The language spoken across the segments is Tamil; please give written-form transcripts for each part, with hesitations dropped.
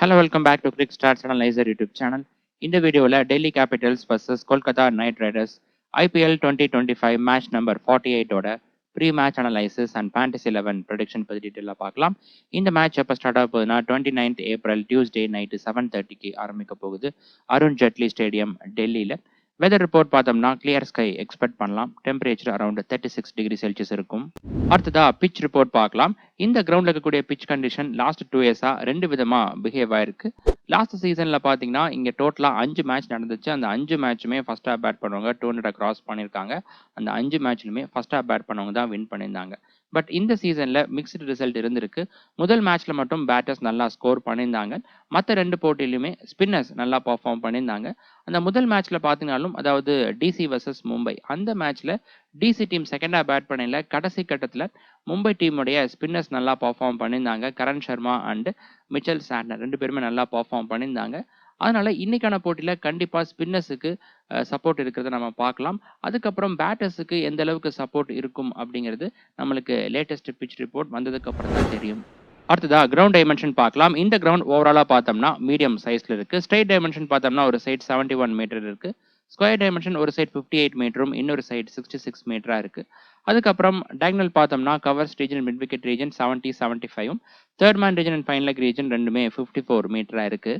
Hello, welcome back to Quick Starts Analyzer YouTube channel. In the video, Delhi Capitals versus Kolkata Knight Riders IPL 2025 match number 48 ஓட pre-match analysis and fantasy 11 prediction பத்தி டீட்டெயிலாக பார்க்கலாம். இந்த மேட்ச் எப்போ ஸ்டார்ட் ஆக போகுதுன்னா 29th April டியூஸ்டே நைட்டு 7:30க்கு ஆரம்பிக்க போகுது அருண் ஜெட்லி ஸ்டேடியம் டெல்லியில். வெதர் ரிப்போர்ட் பார்த்தோம்னா கிளியர் ஸ்கை எக்ஸ்பெக்ட் பண்ணலாம். டெம்பரேச்சர் அரௌண்ட் 36 டிகிரி செல்சியஸ் இருக்கும். அடுத்ததா பிச் ரிப்போர்ட் பார்க்கலாம். இந்த கிரவுண்ட்ல இருக்கக்கூடிய பிச் கண்டிஷன் லாஸ்ட் 2 இயர்ஸா 2 விதமா பிஹேவ் ஆயிருக்கு. லாஸ்ட் சீசன்ல பாத்தீங்கன்னா இங்க டோட்டலா 5 மேட்ச் நடந்துச்சு. அந்த 5 மேட்சுமே ஃபர்ஸ்ட் ஹாப் பேட் பண்ணவங்க 200 கிராஸ் பண்ணிருக்காங்க. அந்த 5 மேட்ச்லுமே ஃபர்ஸ்ட் ஹாப் பேட் பண்ணவங்க தான் வின் பண்ணியிருந்தாங்க. பட் இந்த சீசன்ல மிக்ஸ்டு ரிசல்ட் இருந்திருக்கு. முதல் மேட்ச்ல மட்டும் பேட்டர்ஸ் நல்லா ஸ்கோர் பண்ணியிருந்தாங்க. மற்ற 2 போட்டியிலுமே ஸ்பின்னர்ஸ் நல்லா பர்ஃபார்ம் பண்ணியிருந்தாங்க. அந்த முதல் மேட்ச்ல பாத்தீங்கன்னாலும், அதாவது டிசி வர்சஸ் மும்பை, அந்த மேட்ச்ல DC team second half bat பண்ணல. கடைசி கட்டத்துல மும்பை டீமுடைய ஸ்பின்னர்ஸ் நல்லா பர்ஃபார்ம் பண்ணியிருந்தாங்க. Karan Sharma and Mitchell Santner 2 பேருமே நல்லா பர்ஃபார்ம் பண்ணியிருந்தாங்க. அதனால இன்னைக்கான போட்டியில கண்டிப்பா ஸ்பின்னர்ஸுக்கு சப்போர்ட் இருக்கிறத நம்ம பார்க்கலாம். அதுக்கப்புறம் பேட்டர்ஸுக்கு எந்த அளவுக்கு சப்போர்ட் இருக்கும் அப்படிங்கிறது நம்மளுக்கு லேட்டஸ்ட் பிச் ரிப்போர்ட் வந்ததுக்கு அப்புறம் தான் தெரியும். அடுத்ததா கிரவுண்ட் டைமென்ஷன் பார்க்கலாம். இந்த கிரவுண்ட் ஓவராலா பார்த்தோம்னா மீடியம் சைஸ்ல இருக்கு. ஸ்ட்ரைட் டைமென்ஷன் பார்த்தோம்னா ஒரு சைட் 71 மீட்டர் இருக்கு. ஸ்கொயர் டைமென்ஷன் ஒரு சைட் 58 மீட்டரும் இன்னொரு சைட் 66 மீட்டரா இருக்கு. அதுக்கப்புறம் டயகனல் பார்த்தோம்னா covers region, mid wicket region 70-75ம், third man region and fine leg region ரெண்டுமே 54 மீட்டரா இருக்கு.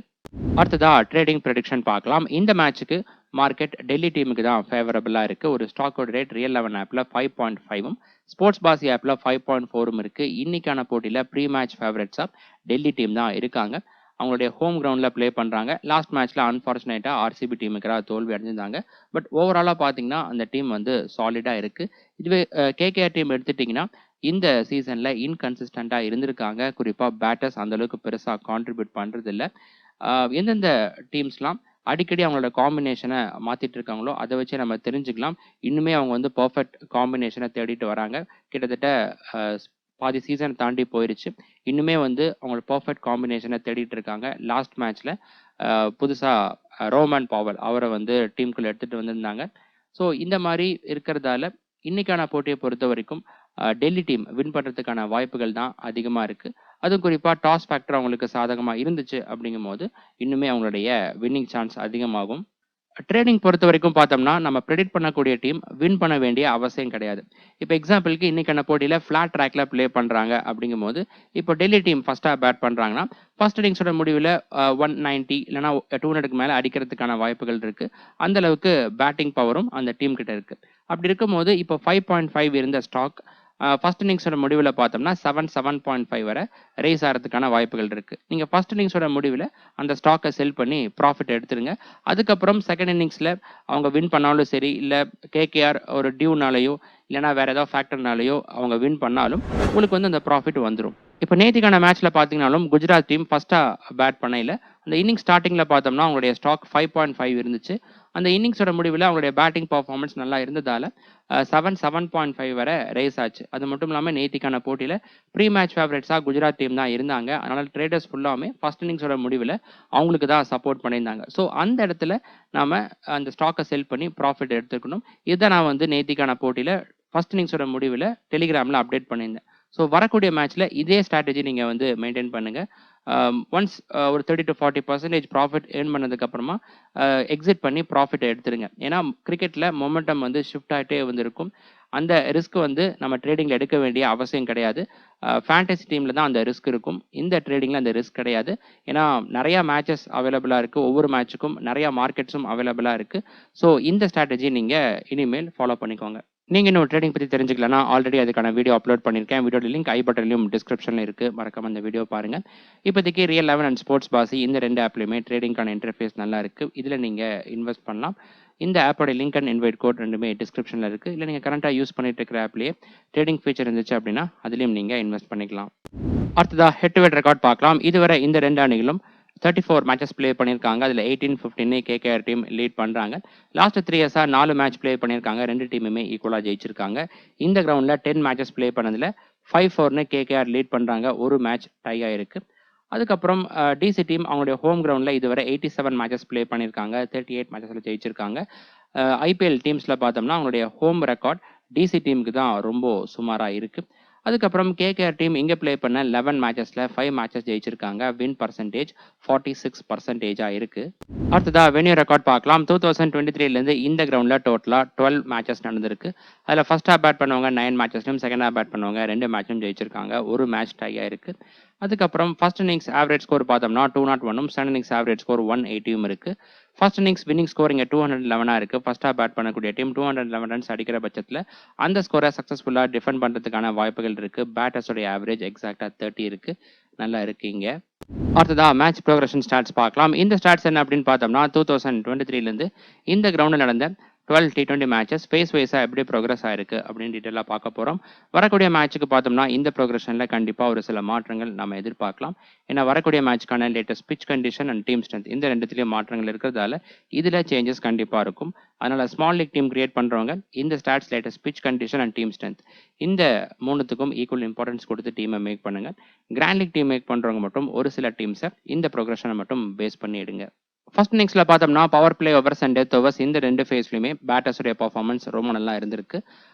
அடுத்ததா ட்ரேடிங் ப்ரெடிக்ஷன் பார்க்கலாம். இந்த மேட்சுக்கு மார்க்கெட் டெல்லி டீமுக்கு தான் ஃபேவரபிளா இருக்கு. ஒரு ஸ்டாக் அவுட் ரேட் ரியல் 11 ஆப்ல 5.5ம், ஸ்போர்ட்ஸ் பாசி ஆப்ல 5.4ம் இருக்கு. இன்னைக்கான போட்டியில ப்ரீ மேட்ச் ஃபேவரட்ஸா டெல்லி டீம் தான் இருக்காங்க. அவங்களுடைய ஹோம் கிரவுண்ட்ல ப்ளே பண்றாங்க. லாஸ்ட் மேட்ச்ல அன்பார்ச்சுனேட்டா ஆர்சிபி டீமுக்கு தோல்வி அடைஞ்சிருந்தாங்க. பட் ஓவராலா பாத்தீங்கன்னா அந்த டீம் வந்து சாலிடா இருக்கு. இதுவே கேகேஆர் டீம் எடுத்துட்டீங்கன்னா இந்த சீசன்ல இன்கன்சிஸ்டண்டா இருந்திருக்காங்க. குறிப்பா பேட்டர்ஸ் அந்த அளவுக்கு பெருசா கான்ட்ரிபியூட் பண்றது இல்ல. எந்தெந்த டீம்ஸ்லாம் அடிக்கடி அவங்களோட காம்பினேஷனை மாத்திட்டு இருக்காங்களோ அதை வச்சு நம்ம தெரிஞ்சுக்கலாம். இன்னுமே அவங்க வந்து பர்ஃபெக்ட் காம்பினேஷனை தேடிட்டு வராங்க. கிட்டத்தட்ட பாதி சீசன் தாண்டி போயிருச்சு. இன்னுமே வந்து அவங்களோட பர்ஃபெக்ட் காம்பினேஷனை தேடிட்டு இருக்காங்க. லாஸ்ட் மேட்ச்ல புதுசா ரோமன் பாவல் அவரை வந்து டீமுக்குள்ள எடுத்துட்டு வந்திருந்தாங்க. ஸோ இந்த மாதிரி இருக்கிறதால இன்னைக்கான போட்டியை பொறுத்த வரைக்கும் டெல்லி டீம் வின் பண்றதுக்கான வாய்ப்புகள் தான் அதிகமா இருக்கு. அதுவும் குறிப்பா டாஸ் ஃபேக்டர் அவங்களுக்கு சாதகமா இருந்துச்சு அப்படிங்கும் போது இன்னுமே அவங்களுடைய வின்னிங் சான்ஸ் அதிகமாகும். ட்ரேடிங் பொறுத்த வரைக்கும் பார்த்தோம்னா நம்ம ப்ரெடிக்ட் பண்ணக்கூடிய டீம் வின் பண்ண வேண்டிய அவசியம் கிடையாது. இப்போ எக்ஸாம்பிளுக்கு இன்னைக்கான போட்டியில ஃபிளாட் ட்ராக்ல ப்ளே பண்றாங்க அப்படிங்கும் போது, இப்போ டெல்லி டீம் ஃபர்ஸ்டா பேட் பண்றாங்கன்னா ஃபர்ஸ்ட் இன்னிங்ஸோட முடிவில் 190 இல்லைன்னா 200க்கு மேல அடிக்கிறதுக்கான வாய்ப்புகள் இருக்கு. அந்த அளவுக்கு பேட்டிங் பவரும் அந்த டீம் கிட்ட இருக்கு. அப்படி இருக்கும்போது இப்போ 5.5 இருந்த ஸ்டாக் ஃபர்ஸ்ட் இன்னிங்ஸோட முடிவில் பார்த்தோம்னா 7.5 வரை ரேஸ் ஆகிறதுக்கான வாய்ப்புகள் இருக்கு. நீங்க ஃபர்ஸ்ட் இன்னிங்ஸோட முடிவில் அந்த ஸ்டாக்கை செல் பண்ணி ப்ராஃபிட் எடுத்துருங்க. அதுக்கப்புறம் செகண்ட் இன்னிங்ஸ்ல அவங்க வின் பண்ணாலும் சரி, இல்லை கேகேஆர் ஒரு டியூனாலேயோ இல்லைன்னா வேற ஏதாவது ஃபேக்டர்னாலேயோ அவங்க வின் பண்ணாலும் உங்களுக்கு வந்து அந்த ப்ராஃபிட் வந்துடும். இப்போ நேத்திக்கான மேட்ச்ல பார்த்தீங்கன்னாலும் குஜராத் டீம் ஃபர்ஸ்டா பேட் பண்ணையில் அந்த இன்னிங் ஸ்டார்டிங்ல பார்த்தோம்னா அவங்களுடைய ஸ்டாக் 5.5 இருந்துச்சு. அந்த இன்னிங்ஸோட முடிவில் அவங்களுடைய பேட்டிங் பர்ஃபார்மன்ஸ் நல்லா இருந்ததால 7.5 வரை ரேஸ் ஆச்சு. அது மட்டும் இல்லாமல் நேத்திக்கான போட்டியில் ப்ரீ மேட்ச் ஃபேவரட்ஸா குஜராத் டீம் தான் இருந்தாங்க. அதனால ட்ரேடர்ஸ் ஃபுல்லாமே ஃபர்ஸ்ட் இன்னிங்ஸோட முடிவில் அவங்களுக்கு தான் சப்போர்ட் பண்ணியிருந்தாங்க. ஸோ அந்த இடத்துல நாம அந்த ஸ்டாக்கை செல் பண்ணி ப்ராஃபிட் எடுத்துக்கணும். இதை நான் வந்து நேத்திக்கான போட்டியில் ஃபர்ஸ்ட் இன்னிங்ஸோட முடிவில் டெலிகிராமில் அப்டேட் பண்ணியிருந்தேன். ஸோ வரக்கூடிய மேட்ச்ல இதே ஸ்ட்ராட்டஜி நீங்க வந்து மெயின்டைன் பண்ணுங்க. ஒன்ஸ் ஒரு 30 to 40% ப்ராஃபிட் ஏர்ன் பண்ணதுக்கு அப்புறமா எக்ஸிட் பண்ணி ப்ராஃபிட் எடுத்துருங்க. ஏன்னா கிரிக்கெட்ல மொமெண்டம் வந்து ஷிஃப்ட் ஆகிட்டே வந்து இருக்கும். அந்த ரிஸ்க் வந்து நம்ம ட்ரேடிங்ல எடுக்க வேண்டிய அவசியம் கிடையாது. ஃபேண்டசி டீம்ல தான் அந்த ரிஸ்க் இருக்கும். இந்த ட்ரேடிங்ல அந்த ரிஸ்க் கிடையாது. ஏன்னா நிறைய மேட்சஸ் அவைலபிளா இருக்கு. ஒவ்வொரு மேட்சுக்கும் நிறைய மார்க்கெட்ஸும் அவைலபிளா இருக்கு. ஸோ இந்த ஸ்ட்ராட்டஜி நீங்க இனிமேல் ஃபாலோ பண்ணிக்கோங்க. நீங்க இன்னும் ட்ரேடிங் பத்தி தெரிஞ்சுக்கலன்னா ஆல்ரெடி அதுக்கான வீடியோ அப்லோட் பண்ணியிருக்கேன். வீடியோட லிங்க் ஐ பட்டன்லையும் டிஸ்கிரிப்ஷன்ல இருக்கு. மறக்காம அந்த வீடியோ பாருங்க. இப்போதைக்கு ரியல் 11 அண்ட் ஸ்போர்ட்ஸ் பாசி இந்த 2 ஆப்லையுமே ட்ரேடிங்கான இன்டர்ஃபேஸ் நல்லா இருக்கு. இதுல நீங்க இன்வெஸ்ட் பண்ணலாம். இந்த ஆப்போட லிங்க் அண்ட் இன்வைட் கோட் ரெண்டுமே டிஸ்கிரிப்ஷன்ல இருக்கு. இல்லை நீங்க கரண்டா யூஸ் பண்ணிட்டு இருக்கிற ஆப்லயே ட்ரேடிங் ஃபீச்சர் இருந்துச்சு அப்படின்னா அதுலயும் நீங்க இன்வெஸ்ட் பண்ணிக்கலாம். அடுத்ததா ஹெட் டு ஹெட் ரெக்கார்ட் பார்க்கலாம். இதுவரை இந்த 2 அணிகளும் 34 மேட்சஸ் ப்ளே பண்ணியிருக்காங்க. அதில் 18-15 கேகேஆர் டீம் லீட் பண்ணுறாங்க. லாஸ்ட் 3 இயர்ஸாக 4 மேட்ச் ப்ளே பண்ணியிருக்காங்க. 2 டீமுமே ஈக்குவலாக ஜெயிச்சிருக்காங்க. இந்த கிரவுண்டில் 10 மேட்சஸ் ப்ளே பண்ணதில் 5-4ன்னு கேகேஆர் லீட் பண்ணுறாங்க. ஒரு மேட்ச் டை ஆயிருக்கு. அதுக்கப்புறம் டிசி டீம் அவங்களுடைய ஹோம் கிரவுண்டில் இதுவரை 87 மேட்சஸ் ப்ளே பண்ணியிருக்காங்க. 38 மேட்சஸில் ஜெயிச்சிருக்காங்க. ஐபிஎல் டீம்ஸில் பார்த்தோம்னா அவங்களுடைய ஹோம் ரெக்கார்ட் டிசி டீமுக்கு தான் ரொம்ப சுமாராக இருக்குது. அதுக்கப்புறம் கேகேஆர் டீம் இங்கே ப்ளே பண்ண 11 மேட்சஸில் 5 மேட்சஸ் ஜெயிச்சிருக்காங்க. வின் பர்சன்டேஜ் 46% இருக்கு. அடுத்ததா வென்யூ ரெக்கார்ட் பார்க்கலாம். 2023லேருந்து இந்த கிரவுண்டில் டோட்டலாக 12 மேட்சஸ் நடந்திருக்கு. அதில் ஃபர்ஸ்ட் ஹாஃப் பேட் பண்ணவங்க 9 மேட்சஸ்லையும், செகண்ட் ஹாஃப் பேட் பண்ணவங்க 2 மேட்சும் ஜெயிச்சிருக்காங்க. ஒரு மேட்ச் டை ஆயிருக்கு. அதுக்கப்புறம் ஃபர்ஸ்ட் இன்னிங்ஸ் ஆவரேஜ் ஸ்கோர் பார்த்தோம்னா 201ம், செகண்ட் இன்னிங்ஸ் ஆவரேஜ் ஸ்கோர் 180ம் இருக்கு. ஃபர்ஸ்ட் இன்னிங்ஸ் வின்னிங் ஸ்கோர் இங்கே 211 இருக்கு. ஃபர்ஸ்ட் ஹாஃப் பேட் பண்ணக்கூடிய டீம் 211 ரன்ஸ் அடிக்கிற பட்சத்தில் அந்த ஸ்கோரை சக்ஸஸ்ஃபுல்லாக டிஃபெண்ட் பண்ணுறதுக்கான வாய்ப்புகள் இருக்கு. பேட்டர்ஸோடைய ஆவரேஜ் எக்ஸாக்டாக 30 இருக்கு. நல்லா இருக்கு இங்கே. அடுத்ததா மேட்ச் ப்ரோக்ரஷன் ஸ்டாட்ஸ் பார்க்கலாம். இந்த ஸ்டாட்ஸ் என்ன அப்படின்னு பார்த்தோம்னா 2023லேருந்து இந்த கிரவுண்டில் நடந்த 12 T20 மேட்சஸ் ஃபேஸ் வைஸாக எப்படி ப்ரோக்ரஸ் ஆயிருக்கு அப்படின்னு டீட்டெயிலாக பார்க்க போகிறோம். வரக்கூடிய மேட்ச்சுக்கு பார்த்தோம்னா இந்த ப்ரோக்ரஷனில் கண்டிப்பாக ஒரு சில மாற்றங்கள் நம்ம எதிர்பார்க்கலாம். ஏன்னா வரக்கூடிய மேட்ச்க்கான latest pitch condition and team strength இந்த ரெண்டுத்துலேயும் மாற்றங்கள் இருக்கிறதால இதில் சேஞ்சஸ் கண்டிப்பாக இருக்கும். அதனால் ஸ்மால் லீக் டீம் கிரியேட் பண்ணுறவங்க இந்த stats, latest pitch condition and team strength இந்த மூணுத்துக்கும் ஈக்குவல் இம்பார்ட்டன்ஸ் கொடுத்து டீமை மேக் பண்ணுங்கள். கிராண்ட் லீக் டீம் மேக் பண்ணுறவங்க மட்டும் ஒரு சில டீம்ஸை இந்த ப்ரோக்ரஷனை மட்டும் பேஸ் பண்ணி எடுங்க. ஃபர்ஸ்ட் இன்னிங்ஸில் பார்த்தோம்னா power play overs and death overs இந்த ரெண்டு ஃபேஸ்லையுமே பேட்டர்ஸுடைய பர்ஃபார்மன்ஸ் ரொம்ப நல்லா இருந்திருக்கு.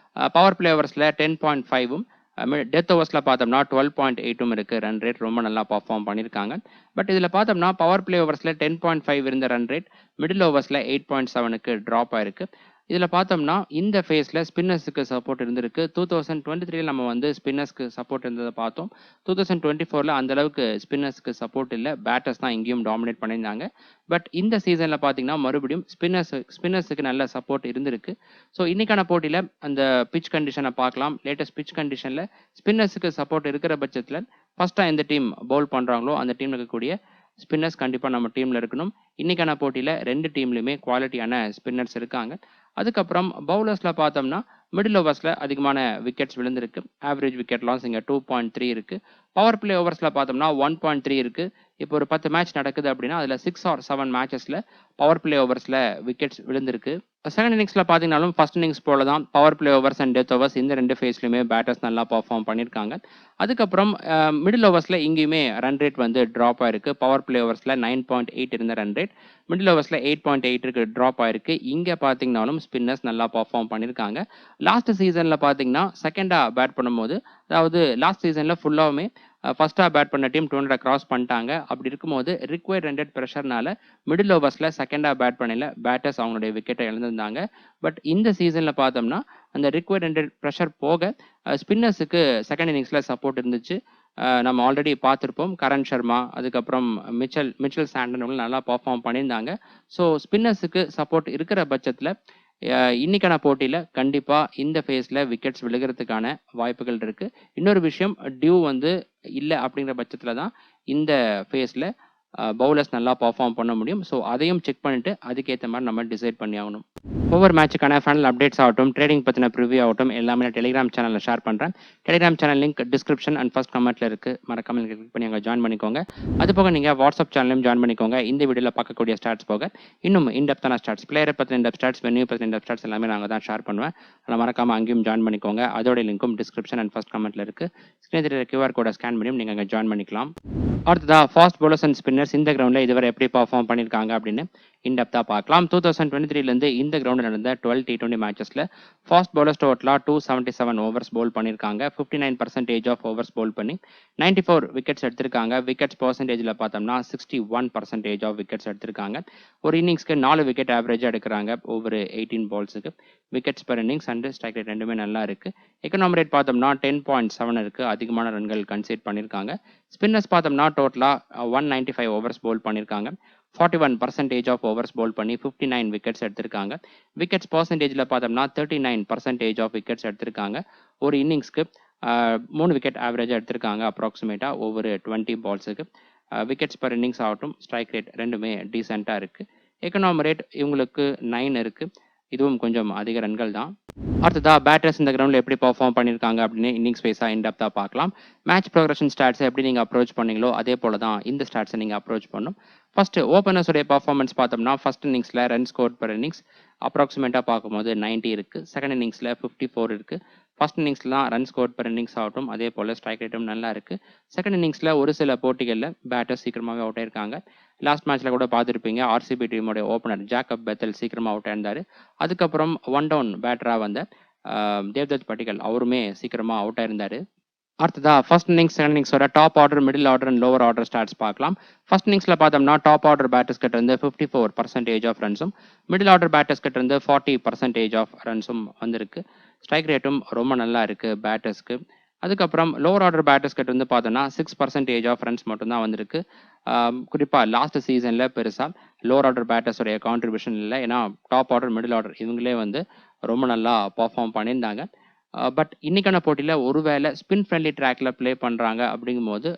பவர் பிளே ஓவர்ஸில் 10.5ம், டெத் ஓவர்ஸில் பார்த்தோம்னா 12.8ம் இருக்குது. ரன் ரேட் ரொம்ப நல்லா பர்ஃபார்ம் பண்ணியிருக்காங்க. பட் இதில் பார்த்தோம்னா பவர் பிளே ஓவர்ஸில் 10.5 இருந்த ரன் ரேட் மிடில் ஓவர்ஸில் 8.7க்கு ட்ராப் ஆயிருக்கு. இதில் பார்த்தோம்னா இந்த ஃபேஸில் ஸ்பின்னர்ஸுக்கு சப்போர்ட் இருந்திருக்கு. 2023 நம்ம வந்து ஸ்பின்னர்ஸ்க்கு சப்போர்ட் இருந்ததை பார்த்தோம். 2024 அந்த அளவுக்கு ஸ்பின்னர்ஸ்க்கு சப்போர்ட் இல்லை. பேட்டர்ஸ் தான் இங்கேயும் டாமினேட் பண்ணியிருந்தாங்க. பட் இந்த சீசனில் பார்த்தீங்கன்னா மறுபடியும் ஸ்பின்னர்ஸுக்கு நல்ல சப்போர்ட் இருந்திருக்கு. ஸோ இன்னைக்கான போட்டியில் அந்த பிச் கண்டிஷனை பார்க்கலாம். லேட்டஸ்ட் பிச் கண்டிஷனில் ஸ்பின்னர்ஸுக்கு சப்போர்ட் இருக்கிற பட்சத்தில் ஃபர்ஸ்ட்டாக எந்த டீம் பவுல் பண்ணுறாங்களோ அந்த டீமில் இருக்கக்கூடிய ஸ்பின்னர்ஸ் கண்டிப்பாக நம்ம டீமில் இருக்கணும். இன்னைக்கான போட்டியில் ரெண்டு டீம்லையுமே குவாலிட்டியான ஸ்பின்னர்ஸ் இருக்காங்க. அதுக்கப்புறம் பவுலர்ஸில் பார்த்தோம்னா மிடில் ஓவர்ஸில் அதிகமான விக்கெட்ஸ் விழுந்திருக்கு. ஆவரேஜ் விக்கெட் லாஸ் இங்கே 2.3 இருக்குது. பவர் பிளே ஓவர்ஸில் பார்த்தோம்னா 1.3 இருக்குது. இப்போ ஒரு 10 மேட்ச் நடக்குது அப்படின்னா அதில் 6 or 7 மேட்சஸில் பவர் பிளே ஓவர்ஸில் விக்கெட்ஸ் விழுந்திருக்கு. செகண்ட் இன்னிங்ஸில் பார்த்தீங்கன்னாலும் ஃபர்ஸ்ட் இன்னிங்ஸ் போல தான் power play overs and death overs இந்த ரெண்டு ஃபேஸ்லையுமே பேட்டர்ஸ் நல்லா பர்ஃபார்ம் பண்ணியிருக்காங்க. அதுக்கப்புறம் மிடில் ஓவர்ஸில் இங்கேயுமே ரன் ரேட் வந்து ட்ராப் ஆயிருக்கு. பவர் பிளே ஓவர்ஸில் 9.8 இருந்த ரன் ரேட் மிடில் ஓவர்ஸில் 8.8 இருக்கு, ட்ராப் ஆயிருக்கு. இங்கே பார்த்தீங்கன்னாலும் ஸ்பின்னர்ஸ் நல்லா பர்ஃபார்ம் பண்ணியிருக்காங்க. லாஸ்ட் சீசனில் பார்த்தீங்கன்னா செகண்டாக பேட் பண்ணும்போது, அதாவது லாஸ்ட் சீசனில் ஃபுல்லாகவுமே ஃபர்ஸ்ட்டாக பேட் பண்ண டீம் 200 கிராஸ் பண்ணிட்டாங்க. அப்படி இருக்கும்போது ரிக்வயர்ட் ரன் ரேட் ப்ரெஷர்னால மிடில் ஓவர்ஸில் செகண்டாக பேட் பண்ணல பேட்டர்ஸ் அவங்களுடைய விக்கெட்டை இழந்திருந்தாங்க. பட் இந்த சீசனில் பார்த்தோம்னா அந்த ரிக்வயர்ட் ரன் ரேட் ப்ரெஷர் போக ஸ்பின்னர்ஸுக்கு செகண்ட் இன்னிங்ஸில் சப்போர்ட் இருந்துச்சு. நம்ம ஆல்ரெடி பார்த்துருப்போம். கரண் சர்மா, அதுக்கப்புறம் மிச்சல் சாண்டன் நல்லா பர்ஃபார்ம் பண்ணியிருந்தாங்க. ஸோ ஸ்பின்னர்ஸுக்கு சப்போர்ட் இருக்கிற பட்சத்தில் இன்னைக்கான போட்டியில் கண்டிப்பாக இந்த ஃபேஸில் விக்கெட்ஸ் விழுகிறதுக்கான வாய்ப்புகள் இருக்குது. இன்னொரு விஷயம், டியூ வந்து இல்லை அப்படிங்கிற பட்சத்தில் தான் இந்த ஃபேஸில் பவுலர்ஸ் நல்லா பர்ஃபார்ம் பண்ண முடியும். ஸோ அதையும் செக் பண்ணிட்டு அதுக்கேற்ற மாதிரி நம்ம டிசைட் பண்ணி ஆகணும். ஒவ்வொரு மேட்சுக்கான ஃபைனல் அப்டேட்ஸ் ஆகட்டும், ட்ரேடிங் பற்றின ப்ரிவியூ ஆகட்டும், எல்லாமே நான் டெலிகிராம் சேனலில் ஷேர் பண்ணுறேன். Telegram channel link description and first கமெண்ட்டில் இருக்குது. மறக்காம கிளிக் பண்ணி அங்கே ஜாயின் பண்ணிக்கோங்க. அது போக நீங்கள் வாட்ஸ்அப் சேனலையும் ஜாயின் பண்ணிக்கோங்க. இந்த வீடியோவில் பார்க்கக்கூடிய ஸ்டாட்ஸ் போக இன்னும் இன்டெப்த்தான ஸ்டாட்ஸ், பிளேயரை பற்றின இன்டெப்த் ஸ்டாட்ஸ், வென்யூ பற்றின இன்டெப்த் ஸ்டாட்ஸ் எல்லாமே நாங்கள் தான் ஷேர் பண்ணுவேன். அதனால் மறக்காமல் அங்கேயும் ஜாயின் பண்ணிக்கோங்க. அதோட லிங்க்கும் டிஸ்கிரிப்ஷன் அண்ட் ஃபர்ஸ்ட் கமெண்ட்டில் இருக்குது. ஸ்க்ரீன் தெரியுற QR கோடை ஸ்கேன் பண்ணியும் நீங்கள் அங்கே ஜாயின் பண்ணிக்கலாம். அடுத்ததா ஃபாஸ்ட் பவுலர்ஸ் அண்ட் ஸ்பின்னர்ஸ் இந்த கிரவுண்டில் இதுவரை எப்படி பர்ஃபார்ம் பண்ணியிருக்காங்க அப்படின்னு இன்டெப்த்தாக பார்க்கலாம். 2023லேருந்து இந்த கிரவுண்டில் நடந்த 12 T20 மேட்சஸில் ஃபாஸ்ட் பவுலர்ஸ் டோட்டலாக 277 ஓவர்ஸ் பவுல் பண்ணியிருக்காங்க. 59% ஆஃப் ஓவர்ஸ் பவுல் பண்ணி 94 விக்கெட்ஸ் எடுத்திருக்காங்க. விக்கெட்ஸ் பர்சன்டேஜில் பார்த்தோம்னா 61% ஆஃப் விக்கெட்ஸ் எடுத்திருக்காங்க. ஒரு இன்னிங்ஸ்க்கு 4 விக்கெட் ஆவரேஜாக எடுக்கிறாங்க ஒவ்வொரு 18 பால்ஸுக்கு. Wickets per innings and strike rate ரெண்டுமே நல்லா இருக்குது. எக்கனாமி ரேட் பார்த்தோம்னா 10.7 இருக்குது. அதிகமான ரன்கள் கன்சீட் பண்ணியிருக்காங்க. ஸ்பின்னர்ஸ் பார்த்தோம்னா டோட்டலாக 195 ஓவர்ஸ் பவுல் பண்ணியிருக்காங்க. 41% ஆஃப் ஓவர்ஸ் பவுல் பண்ணி 59 விக்கெட்ஸ் எடுத்திருக்காங்க. விக்கெட்ஸ் பர்சன்டேஜில் பார்த்தோம்னா 39% ஆஃப் விக்கெட்ஸ் எடுத்திருக்காங்க. ஒரு இன்னிங்ஸ்க்கு 3 விக்கெட் ஆவரேஜாக எடுத்திருக்காங்க அப்ராக்சிமேட்டாக ஒவ்வொரு 20 பால்ஸுக்கு. விக்கெட்ஸ் பர் இன்னிங்ஸ் ஆகட்டும், ஸ்ட்ரைக் ரேட் ரெண்டுமே டீசெண்டாக இருக்குது. எக்கனாமி ரேட் இவங்களுக்கு 9 இருக்குது. இதுவும் கொஞ்சம் அதிக ரன்கள் தான். அடுத்ததா பேட்டர்ஸ் இந்த கிரவுண்டில் எப்படி பர்ஃபார்ம் பண்ணியிருக்காங்க அப்படின்னு இன்னிங்ஸ் வைஸாக இன்டெப்த்தாக பார்க்கலாம். மேட்ச் ப்ரோக்ரஷன் ஸ்டாட்ஸை எப்படி நீங்கள் அப்ரோச் பண்ணீங்களோ அதே போல தான் இந்த ஸ்டாட்ஸை நீங்கள் அப்ரோச் பண்ணணும். ஃபர்ஸ்ட் ஓப்பனர்ஸுடைய பர்ஃபார்மன்ஸ் பார்த்தோம்னா ஃபர்ஸ்ட் இன்னிங்ஸில் ரன் ஸ்கோர் பர் இன்னிங்ஸ் அப்ராக்சிமேட்டாக பார்க்கும்போது 90 இருக்குது. செகண்ட் இன்னிங்ஸில் 54 இருக்குது. ஃபர்ஸ்ட் இன்னிங்ஸில் தான் ரன் ஸ்கோர் பர் இன்னிங்ஸ் ஆகட்டும், அதே போல் ஸ்ட்ரைக் ரேட்டும் நல்லா இருக்குது. செகண்ட் இன்னிங்ஸில் ஒரு சில போட்டிகளில் பேட்டர்ஸ் சீக்கிரமாகவே அவுட் ஆயிருக்காங்க. லாஸ்ட் மேட்ச்சில் கூட பார்த்துருப்பீங்க, ஆர்சிபி டீமோடைய ஓப்பனர் ஜாக்கப் பெத்தல் சீக்கிரமாக அவுட் ஆயிருந்தார். அதுக்கப்புறம் ஒன் டவுன் பேட்டராக வந்த தேவ்தத் பட்டிகல் அவருமே சீக்கிரமாக அவுட் ஆயிருந்தார். அடுத்ததா ஃபர்ஸ்ட் இன்னிங்ஸ் செகண்ட் இன்னிங்ஸோட top order middle order and lower order stats பார்க்கலாம். ஃபர்ஸ்ட் இன்னிங்ஸ்ல பார்த்தோம்னா டாப் ஆர்டர் பேட்டர்ஸ் கிட்ட இருந்து 54% ஆஃப் ரன்ஸும் மிடில் ஆர்டர் பேட்டர்ஸ் கிட்ட இருந்து 40% ஆஃப் ரன்ஸும் வந்திருக்கு. ஸ்ட்ரைக் ரேட்டும் ரொம்ப நல்லா இருக்கு பேட்டர்ஸ்க்கு. அதுக்கப்புறம் லோவர் ஆர்டர் பேட்டர்ஸ் கிட்ட இருந்து பார்த்தோம்னா 6% ஆஃப் ரன்ஸ் மட்டும்தான் வந்திருக்கு. குறிப்பாக லாஸ்ட் சீசனில் பெருசாக லோவர் ஆர்டர் பேட்டர்ஸோடைய கான்ட்ரிபியூஷன் இல்லை. ஏன்னா டாப் ஆர்டர் மிடில் ஆர்டர் இவங்களே வந்து ரொம்ப நல்லா பர்ஃபார்ம் பண்ணியிருந்தாங்க. பட் இன்னைக்கான போட்டியில் ஒருவேளை ஸ்பின் ஃப்ரெண்ட்லி ட்ராக்ல ப்ளே பண்ணுறாங்க அப்படிங்கும்போது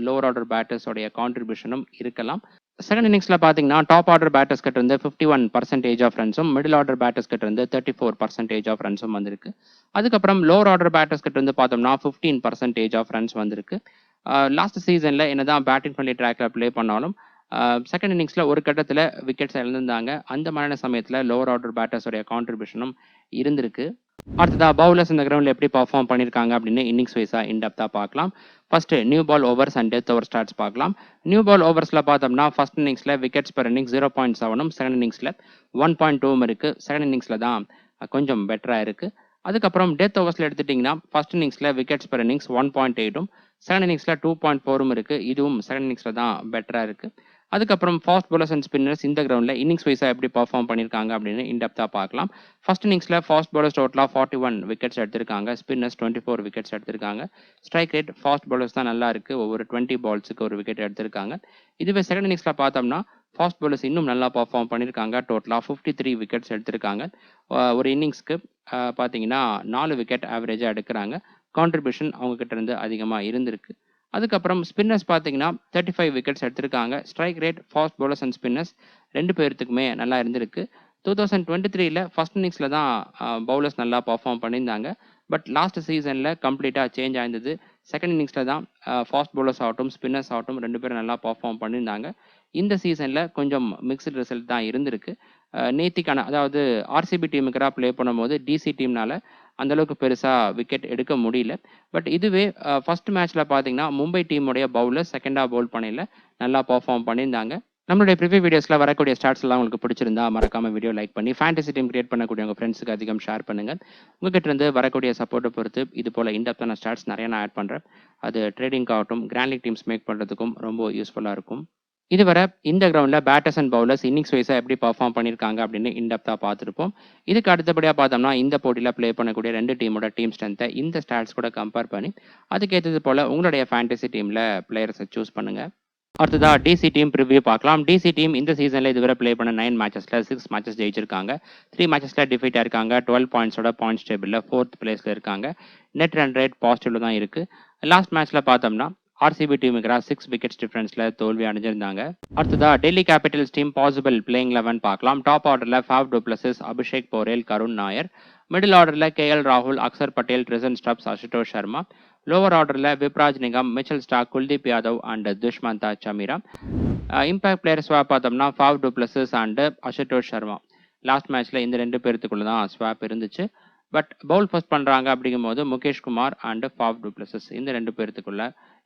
லோவர் ஆர்டர் பேட்டர்ஸோடைய கான்ட்ரிபியூஷனும் இருக்கலாம். செகண்ட் இன்னிங்ஸில் பார்த்தீங்கன்னா டாப் ஆர்டர் பேட்டர்ஸ் கிட்ட இருந்து 51% ஆஃப் ரன்ஸும் மிடில் ஆர்டர் பேட்டர்ஸ் கிட்ட இருந்து 34% ஆஃப் ரன்ஸும் வந்திருக்கு. அதுக்கப்புறம் லோவர் ஆர்டர் பேட்டர்ஸ் கிட்ட இருந்து பார்த்தோம்னா 15% ஆஃப் ரன்ஸ் வந்திருக்கு. லாஸ்ட் சீசனில் என்னதான் பேட்டிங் ஃப்ரெண்ட்லி ட்ராக்ல ப்ளே பண்ணாலும் செகண்ட் இன்னிங்ஸில் ஒரு கட்டத்தில் விக்கெட்ஸ் இழந்திருந்தாங்க. அந்த மாதிரியான சமயத்தில் லோவர் ஆர்டர் பேட்டர்ஸோடைய கான்ட்ரிபியூஷனும் இருந்திருக்கு. அடுத்ததா பவுலர்ஸ் இந்த கிரவுண்டில் எப்படி பர்ஃபார்ம் பண்ணியிருக்காங்க அப்படின்னு இன்னிங்ஸ் வைஸாக இன்டெப்த்தாக பார்க்கலாம். First new ball overs and death over stats பார்க்கலாம். நியூ பால் ஓவர்ஸில் பார்த்தோம்னா ஃபர்ஸ்ட் இன்னிங்ஸில் விக்கெட்ஸ் பெர் இன்னிங்ஸ் 0.7ம் செகண்ட் இன்னிங்ஸில் 1.2ம் இருக்குது. செகண்ட் இன்னிங்ஸில் தான் கொஞ்சம் பெட்டராக இருக்குது. அதுக்கப்புறம் டெத் ஓவர்ஸில் எடுத்துட்டிங்கன்னா ஃபர்ஸ்ட் இன்னிங்ஸில் விக்கெட்ஸ் பெர் இன்னிங்ஸ் 1.8ம் செகண்ட் இன்னிங்ஸில் 2.4ம் இருக்குது. இதுவும் செகண்ட் இன்னிங்ஸில் தான் பெட்டராக இருக்குது. அதுக்கப்புறம் ஃபாஸ்ட் bowlers அண்ட் ஸ்பின்னர்ஸ் இந்த கிரவுண்டில் இன்னிங்ஸ் வைஸாக எப்படி பர்ஃபார்ம் பண்ணியிருக்காங்க அப்படின்னு இன்டெப்த்தாக பார்க்கலாம். ஃபர்ஸ்ட் இன்னிங்ஸில் ஃபாஸ்ட் bowlers டோட்டலாக 41 விக்கெட்ஸ் எடுத்திருக்காங்க. ஸ்பின்னர்ஸ் 24 விக்கெட்ஸ் எடுத்திருக்காங்க. ஸ்ட்ரைக் ரேட் ஃபாஸ்ட் bowlers தான் நல்லா இருக்குது. ஒவ்வொரு 20 பால்ஸுக்கு ஒரு விக்கெட் எடுத்திருக்காங்க. இதுவே செகண்ட் இன்னிங்ஸில் பார்த்தோம்னா ஃபாஸ்ட் bowlers இன்னும் நல்லா பர்ஃபார்ம் பண்ணியிருக்காங்க. டோட்டலாக 53 விக்கெட்ஸ் எடுத்திருக்காங்க. ஒரு இன்னிங்ஸ்க்கு பார்த்தீங்கன்னா 4 விக்கெட் ஆவரேஜாக எடுக்கிறாங்க. கான்ட்ரிபியூஷன் அவங்க கிட்ட இருந்து அதிகமாக இருந்திருக்கு. அதுக்கப்புறம் ஸ்பின்னர்ஸ் பார்த்தீங்கன்னா 35 விக்கெட்ஸ் எடுத்திருக்காங்க. Strike rate fast bowlers and spinners ரெண்டு பேர்த்துக்குமே நல்லா இருந்திருக்கு. 2023ல் ஃபர்ஸ்ட் இன்னிங்ஸில் தான் பவுலர்ஸ் நல்லா பர்ஃபார்ம் பண்ணியிருந்தாங்க. பட் லாஸ்ட் சீசனில் கம்ப்ளீட்டாக சேஞ்ச் ஆயிருந்தது. செகண்ட் இன்னிங்ஸில் தான் ஃபாஸ்ட் bowlers ஆகட்டும் ஸ்பின்னர்ஸ் ஆகட்டும் ரெண்டு பேரும் நல்லா பர்ஃபார்ம் பண்ணியிருந்தாங்க. இந்த சீசனில் கொஞ்சம் மிக்சடு ரிசல்ட் தான் இருந்திருக்கு. நேத்திக்கான அதாவது ஆர்சிபி டீமுக்காக ப்ளே பண்ணும்போது டிசி டீம்னால அந்தளவுக்கு பெருசாக விக்கெட் எடுக்க முடியல. பட் இதுவே ஃபர்ஸ்ட் மேட்ச்சில் பார்த்தீங்கன்னா மும்பை டீமுடைய பவுலர் செகண்டாக பவுல் பண்ணையில் நல்லா பர்ஃபார்ம் பண்ணியிருந்தாங்க. நம்மளுடைய ப்ரிவியூ வீடியோஸில் வரக்கூடிய ஸ்டாட்ஸ் எல்லாம் உங்களுக்கு பிடிச்சிருந்தா மறக்காம வீடியோ லைக் பண்ணி ஃபேண்டசி டீம் கிரியேட் பண்ணக்கூடிய உங்கள் ஃப்ரெண்ட்ஸுக்கு அதிகம் ஷேர் பண்ணுங்கள். உங்ககிட்ட இருந்து வரக்கூடிய சப்போர்ட்டை பொறுத்து இது போல் இன்டெப்த்தான ஸ்டாட்ஸ் நிறைய நான் ஆட் பண்ணுறேன். அது ட்ரேடிங்காகட்டும் கிராண்ட் லீக் டீம்ஸ் மேக் பண்ணுறதுக்கும் ரொம்ப யூஸ்ஃபுல்லாக இருக்கும். இதுவரை இந்த கிரவுண்டில் பேட்டர்ஸ் அண்ட் பவுலர்ஸ் இன்னிங்ஸ் வைஸாக எப்படி பர்ஃபார்ம் பண்ணியிருக்காங்க அப்படின்னு இன்டெப்த்தாக பார்த்துருப்போம். இதுக்கு அடுத்தபடியாக பார்த்தோம்னா இந்த போட்டியில் ப்ளே பண்ணக்கூடிய ரெண்டு டீமோட டீம் ஸ்ட்ரென்த்தை இந்த ஸ்டாட்ஸ் கூட கம்பேர் பண்ணி அதுக்கேற்றது போல் உங்களுடைய ஃபேண்டசி டீமில் பிளேயர்ஸை சூஸ் பண்ணுங்கள். அடுத்ததா டிசி டீம் ப்ரிவியூ பார்க்கலாம். டிசி டீம் இந்த சீசனில் இதுவரை ப்ளே பண்ண 9 மேட்சஸில் 6 மேட்சஸ் ஜெயிச்சிருக்காங்க. 3 மேட்சஸில் டிஃபீட்டாக இருக்காங்க. 12 பாயிண்ட்ஸோட பாயிண்ட்ஸ் டேபிளில் 4th பிளேஸில் இருக்காங்க. நெட் ரன் ரேட் பாசிட்டிவில் தான் இருக்குது. லாஸ்ட் மேட்ச்சில் பார்த்தோம்னா ஆர்சிபி டீமுக்கு 6 விக்கெட்ஸ் டிஃபரன்ஸில் தோல்வி அடைஞ்சிருந்தாங்க. அடுத்ததா Delhi capitals team possible playing 11 பார்க்கலாம். டாப் ஆர்டரில் Faf du Plessis, Abhishek Porel, Karun Nair. Middle ஆர்டரில் கேஎல் ராகுல், Axar Patel, Tristan Stubbs, Ashutosh Sharma. Lower ஆர்டரில் Vipraj Nigam, Mitchell Starc, Kuldeep Yadav and Dushmantha Chameera. Impact player swap பார்த்தோம்னா Faf du Plessis and Ashutosh Sharma. Last மேட்ச்சில் இந்த ரெண்டு பேர்த்துக்குள்ள தான் ஸ்வாப் இருந்துச்சு. பட் பவுல் ஃபர்ஸ்ட் பண்ணுறாங்க அப்படிங்கும்போது Mukesh Kumar and Faf du Plessis இந்த ரெண்டு பேர்த்துக்குள்ள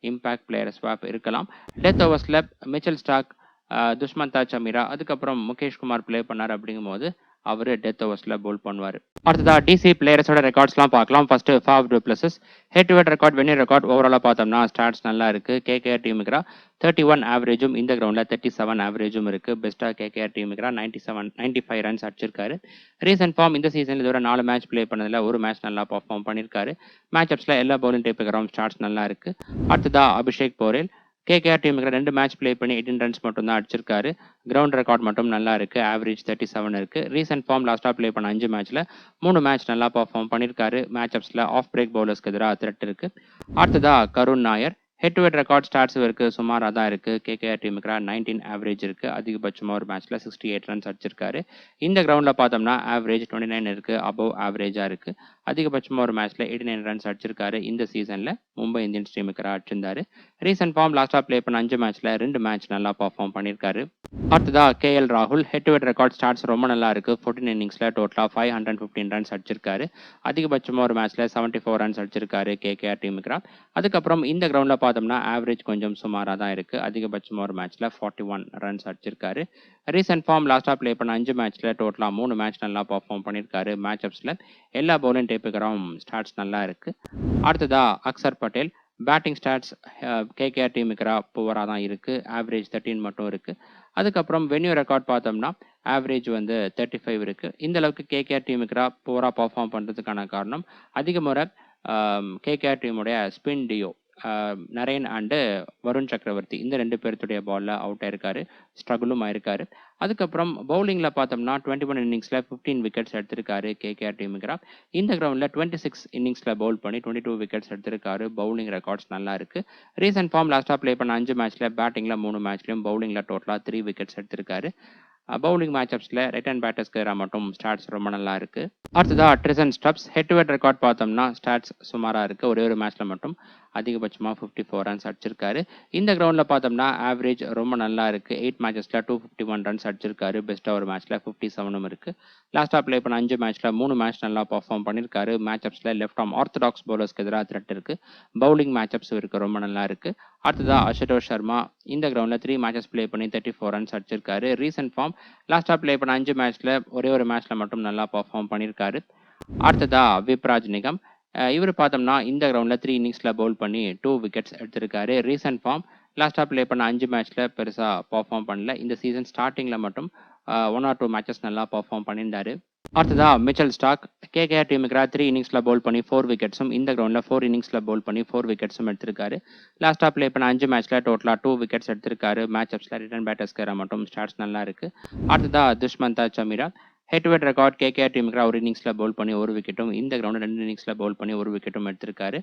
இம்பாக்ட் பிளேயர் ஸ்வாப் இருக்கலாம். டெத் ஓவர்ஸில் மிச்சல் ஸ்டார்க், துஷ்மந்தா சமீரா, அதுக்கப்புறம் முகேஷ் குமார் ப்ளே பண்ணார் அப்படிங்கும்போது அவர் டெத் ஓவர்ஸில் பவுல் பண்ணுவார். அடுத்ததா டிசி பிளேயர்ஸோட ரெக்கார்ட்ஸ்லாம் பார்க்கலாம். First Faf du pluses head to head record, venue record ஓவராலாக பார்த்தோம்னா ஸ்டாட்ஸ் நல்லா இருக்குது. கேகேஆர் டீமுக்கு 31 ஆவரேஜும் இந்த கிரவுண்டில் 37 ஆவரேஜும் இருக்குது. பெஸ்ட்டாக கேகேஆர் டீமுக்கு 95 ரன்ஸ் அடிச்சிருக்காரு. ரீசன்ட் ஃபார்ம் இந்த சீசனில் இதுவரை 4 மேட்ச் ப்ளே பண்ணதில் ஒரு மேட்ச் நல்லா பர்ஃபார்ம் பண்ணியிருக்காரு. மேட்ச் அப்ஸில் எல்லா பவுலிங் டைப்புக்கு ஸ்டாட்ஸ் நல்லா இருக்குது. அடுத்ததா அபிஷேக் போரேல் கேகேஆர் டீமுக்கு 2 மேட்ச் ப்ளே பண்ணி 18 ரன்ஸ் மட்டும் தான் அடிச்சிருக்காரு. கிரவுண்ட் ரெக்கார்ட் மட்டும் நல்லா இருக்குது. ஆவரேஜ் 37 இருக்குது. ரீசன்ட் ஃபார்ம் லாஸ்ட்டாக ப்ளே பண்ண 5 மேட்ச்சில் 3 மேட்ச் நல்லா பர்ஃபார்ம் பண்ணியிருக்காரு. மேட்ச் அப்ஸில் ஆஃப் பிரேக் பவுலர்ஸ்க்கு எதிராக த்ரெட் இருக்குது. அடுத்ததா Karun Nair head to head record stats இருக்குது. சுமாராக தான் இருக்குது. கேகேஆர் டீமுக்கு 19 ஆவரேஜ் இருக்குது. அதிகபட்சமாக ஒரு மேட்ச்சில் 68 ரன்ஸ் அடிச்சிருக்காரு. இந்த கிரவுண்டில் பார்த்தோம்னா ஆவரேஜ் 29 இருக்குது. அபவ் ஆவரேஜாக இருக்குது. அதிகபட்சமாக ஒரு மேட்ச்சில் 89 ரன்ஸ் அடிச்சிருக்காரு. இந்த சீசனில் மும்பை இந்தியன்ஸ் டீமுக்கு அடிச்சிருந்தாரு. ரீசன்ட் ஃபார்ம் லாஸ்ட்டாக ப்ளே பண்ண 5 மேட்ச்சில் 2 மேட்ச் நல்லா பர்ஃபார்ம் பண்ணியிருக்காரு. அடுத்ததா கேஎல் ராகுல் head to head record stats ரொம்ப நல்லா இருக்குது. 14 இன்னிங்ஸில் டோட்டலாக 515 ரன்ஸ் அடிச்சிருக்காரு. அதிகபட்சமாக ஒரு மேட்ச்சில் 74 ரன்ஸ் அடிச்சிருக்காரு கேகேஆர் டீமுக்கு. அதுக்கப்புறம் இந்த கிரவுண்டில் பார்த்தோம்னா ஆவரேஜ் கொஞ்சம் சுமாராக தான் இருக்குது. அதிகபட்சமாக ஒரு மேட்ச்சில் 41 ரன்ஸ் அடிச்சிருக்காரு. ரீசன்ட் ஃபார்ம் லாஸ்ட்டாக ப்ளே பண்ண 5 மேட்ச்சில் டோட்டலாக 3 மேட்ச் நல்லா பர்ஃபார்ம் பண்ணியிருக்காரு. மேட்ச் அப்ஸில் எல்லா பவுலிங் டைப்புக்கு ஸ்டாட்ஸ் நல்லா இருக்குது. அடுத்ததா Axar Patel batting stats KKR டீமுக்கு புவராக தான் இருக்குது. ஆவரேஜ் 13 மட்டும் இருக்குது. அதுக்கப்புறம் வென்யூ ரெக்கார்ட் பார்த்தோம்னா ஆவரேஜ் வந்து 35 இருக்குது. இந்த அளவுக்கு கேகேஆர் டீமுக்கு புவராக பர்ஃபார்ம் பண்ணுறதுக்கான காரணம் அதிக முறை கேகேஆர் டீமுடைய spin duo Narine and Varun Chakravarthy இந்த 2 பேர்த்துடைய பாலில் அவுட் ஆயிருக்காரு. ஸ்ட்ரகிளும் ஆயிருக்காரு. அதுக்கப்புறம் பவுலிங்கில் பார்த்தோம்னா 21 இன்னிங்ஸில் 15 விக்கெட்ஸ் எடுத்திருக்காரு கேகேஆர் டீமுக்கு. இந்த கிரவுண்டில் 26 இன்னிங்ஸில் பவுல் பண்ணி 22 விக்கெட்ஸ் எடுத்திருக்காரு. பவுலிங் ரெக்கார்ட்ஸ் நல்லா இருக்கு. ரீசன்ட் ஃபார்ம் லாஸ்ட்டாக ப்ளே பண்ண 5 மேட்ச்சில் பேட்டிங்கில் 3 மேட்ச்லையும் பவுலிங்கில் டோட்டலாக 3 விக்கெட்ஸ் எடுத்திருக்காரு. பவுலிங் மேட்சப்ஸில் ரைட் ஹேண்ட் பேட்டர்ஸ்க்கு எதிராக மட்டும் ஸ்டாட்ஸ் ரொம்ப நல்லா இருக்கு. அடுத்ததாக ட்ரிசன் stubs head to head record பார்த்தோம்னா ஸ்டாட்ஸ் சுமாராக இருக்குது. ஒரே ஒரு மேட்ச்சில் மட்டும் அதிகபட்சமாக 54 ரன்ஸ் அடிச்சிருக்காரு. இந்த கிரவுண்டில் பார்த்தோம்னா ஆவரேஜ் ரொம்ப நல்லா இருக்குது. 8 மேட்சஸில் 251 ரன்ஸ் அடிச்சிருக்காரு. பெஸ்ட்டாக ஒரு மேட்ச்சில் 57 இருக்குது. லாஸ்ட்டாக ப்ளே பண்ண 5 மேட்ச்சில் 3 மேட்ச் நல்லா பர்ஃபார்ம் பண்ணியிருக்காரு. மேட்சப்ஸில் லெஃப்ட் ஆர்ம் ஆர்த்தடாக்ஸ் பவுலர்ஸ்க்கு எதிராக த்ரெட் இருக்குது. பவுலிங் மேட்சப்ஸ் இருக்குது ரொம்ப நல்லா இருக்குது. அடுத்ததாக அசுதோஷ் சர்மா இந்த கிரவுண்டில் 3 மேட்சஸ் ப்ளே பண்ணி 34 ரன்ஸ் அடிச்சிருக்காரு. ரீசன்ட் ஃபார்ம் லாஸ்ட்டாக ப்ளே பண்ண 5 மேட்ச்சில் ஒரே ஒரு மேட்ச்சில் மட்டும் நல்லா பர்ஃபார்ம் பண்ணியிருக்காரு. அடுத்ததாக விப்ராஜ் நிகம் இவர் பார்த்தோம்னா இந்த கிரவுண்டில் 3 இன்னிங்ஸில் பவுல் பண்ணி 2 விக்கெட்ஸ் எடுத்திருக்காரு. ரீசன்ட் ஃபார்ம் லாஸ்ட்டாக ப்ளே பண்ண 5 மேட்ச்சில் பெருசாக பர்ஃபார்ம் பண்ணல. இந்த சீசன் ஸ்டார்டிங்கில் மட்டும் 1 or 2 மேட்சஸ் நல்லா பர்ஃபார்ம் பண்ணியிருந்தாரு. அடுத்ததா மிச்சல் ஸ்டார்க் கேகேஆர் டீமுக்கு 3 இன்னிங்ஸில் பவுல் பண்ணி 4 விக்கெட்ஸும் இந்த கிரவுண்டில் 4 இன்னிங்ஸில் பவுல் பண்ணி 4 விக்கெட்ஸும் எடுத்திருக்காரு. லாஸ்ட்டாக ப்ளே பண்ண 5 மேட்ச்சில் டோட்டலாக 2 விக்கெட்ஸ் எடுத்திருக்காரு. மேட்சப்ஸில் ரிட்டர்ன் பேட்டர்ஸ்க்கு மட்டும் ஸ்டாட்ஸ் நல்லா இருக்கு. அடுத்ததா Dushmantha Chameera head to head record KKR டீமுக்கு ஒரு இன்னிங்ஸில் பவுல் பண்ணி 1 விக்கெட்டும் இந்த கிரவுண்ட் 2 இன்னிங்ஸில் பவுல் பண்ணி 1 விக்கெட்டும் எடுத்திருக்காரு.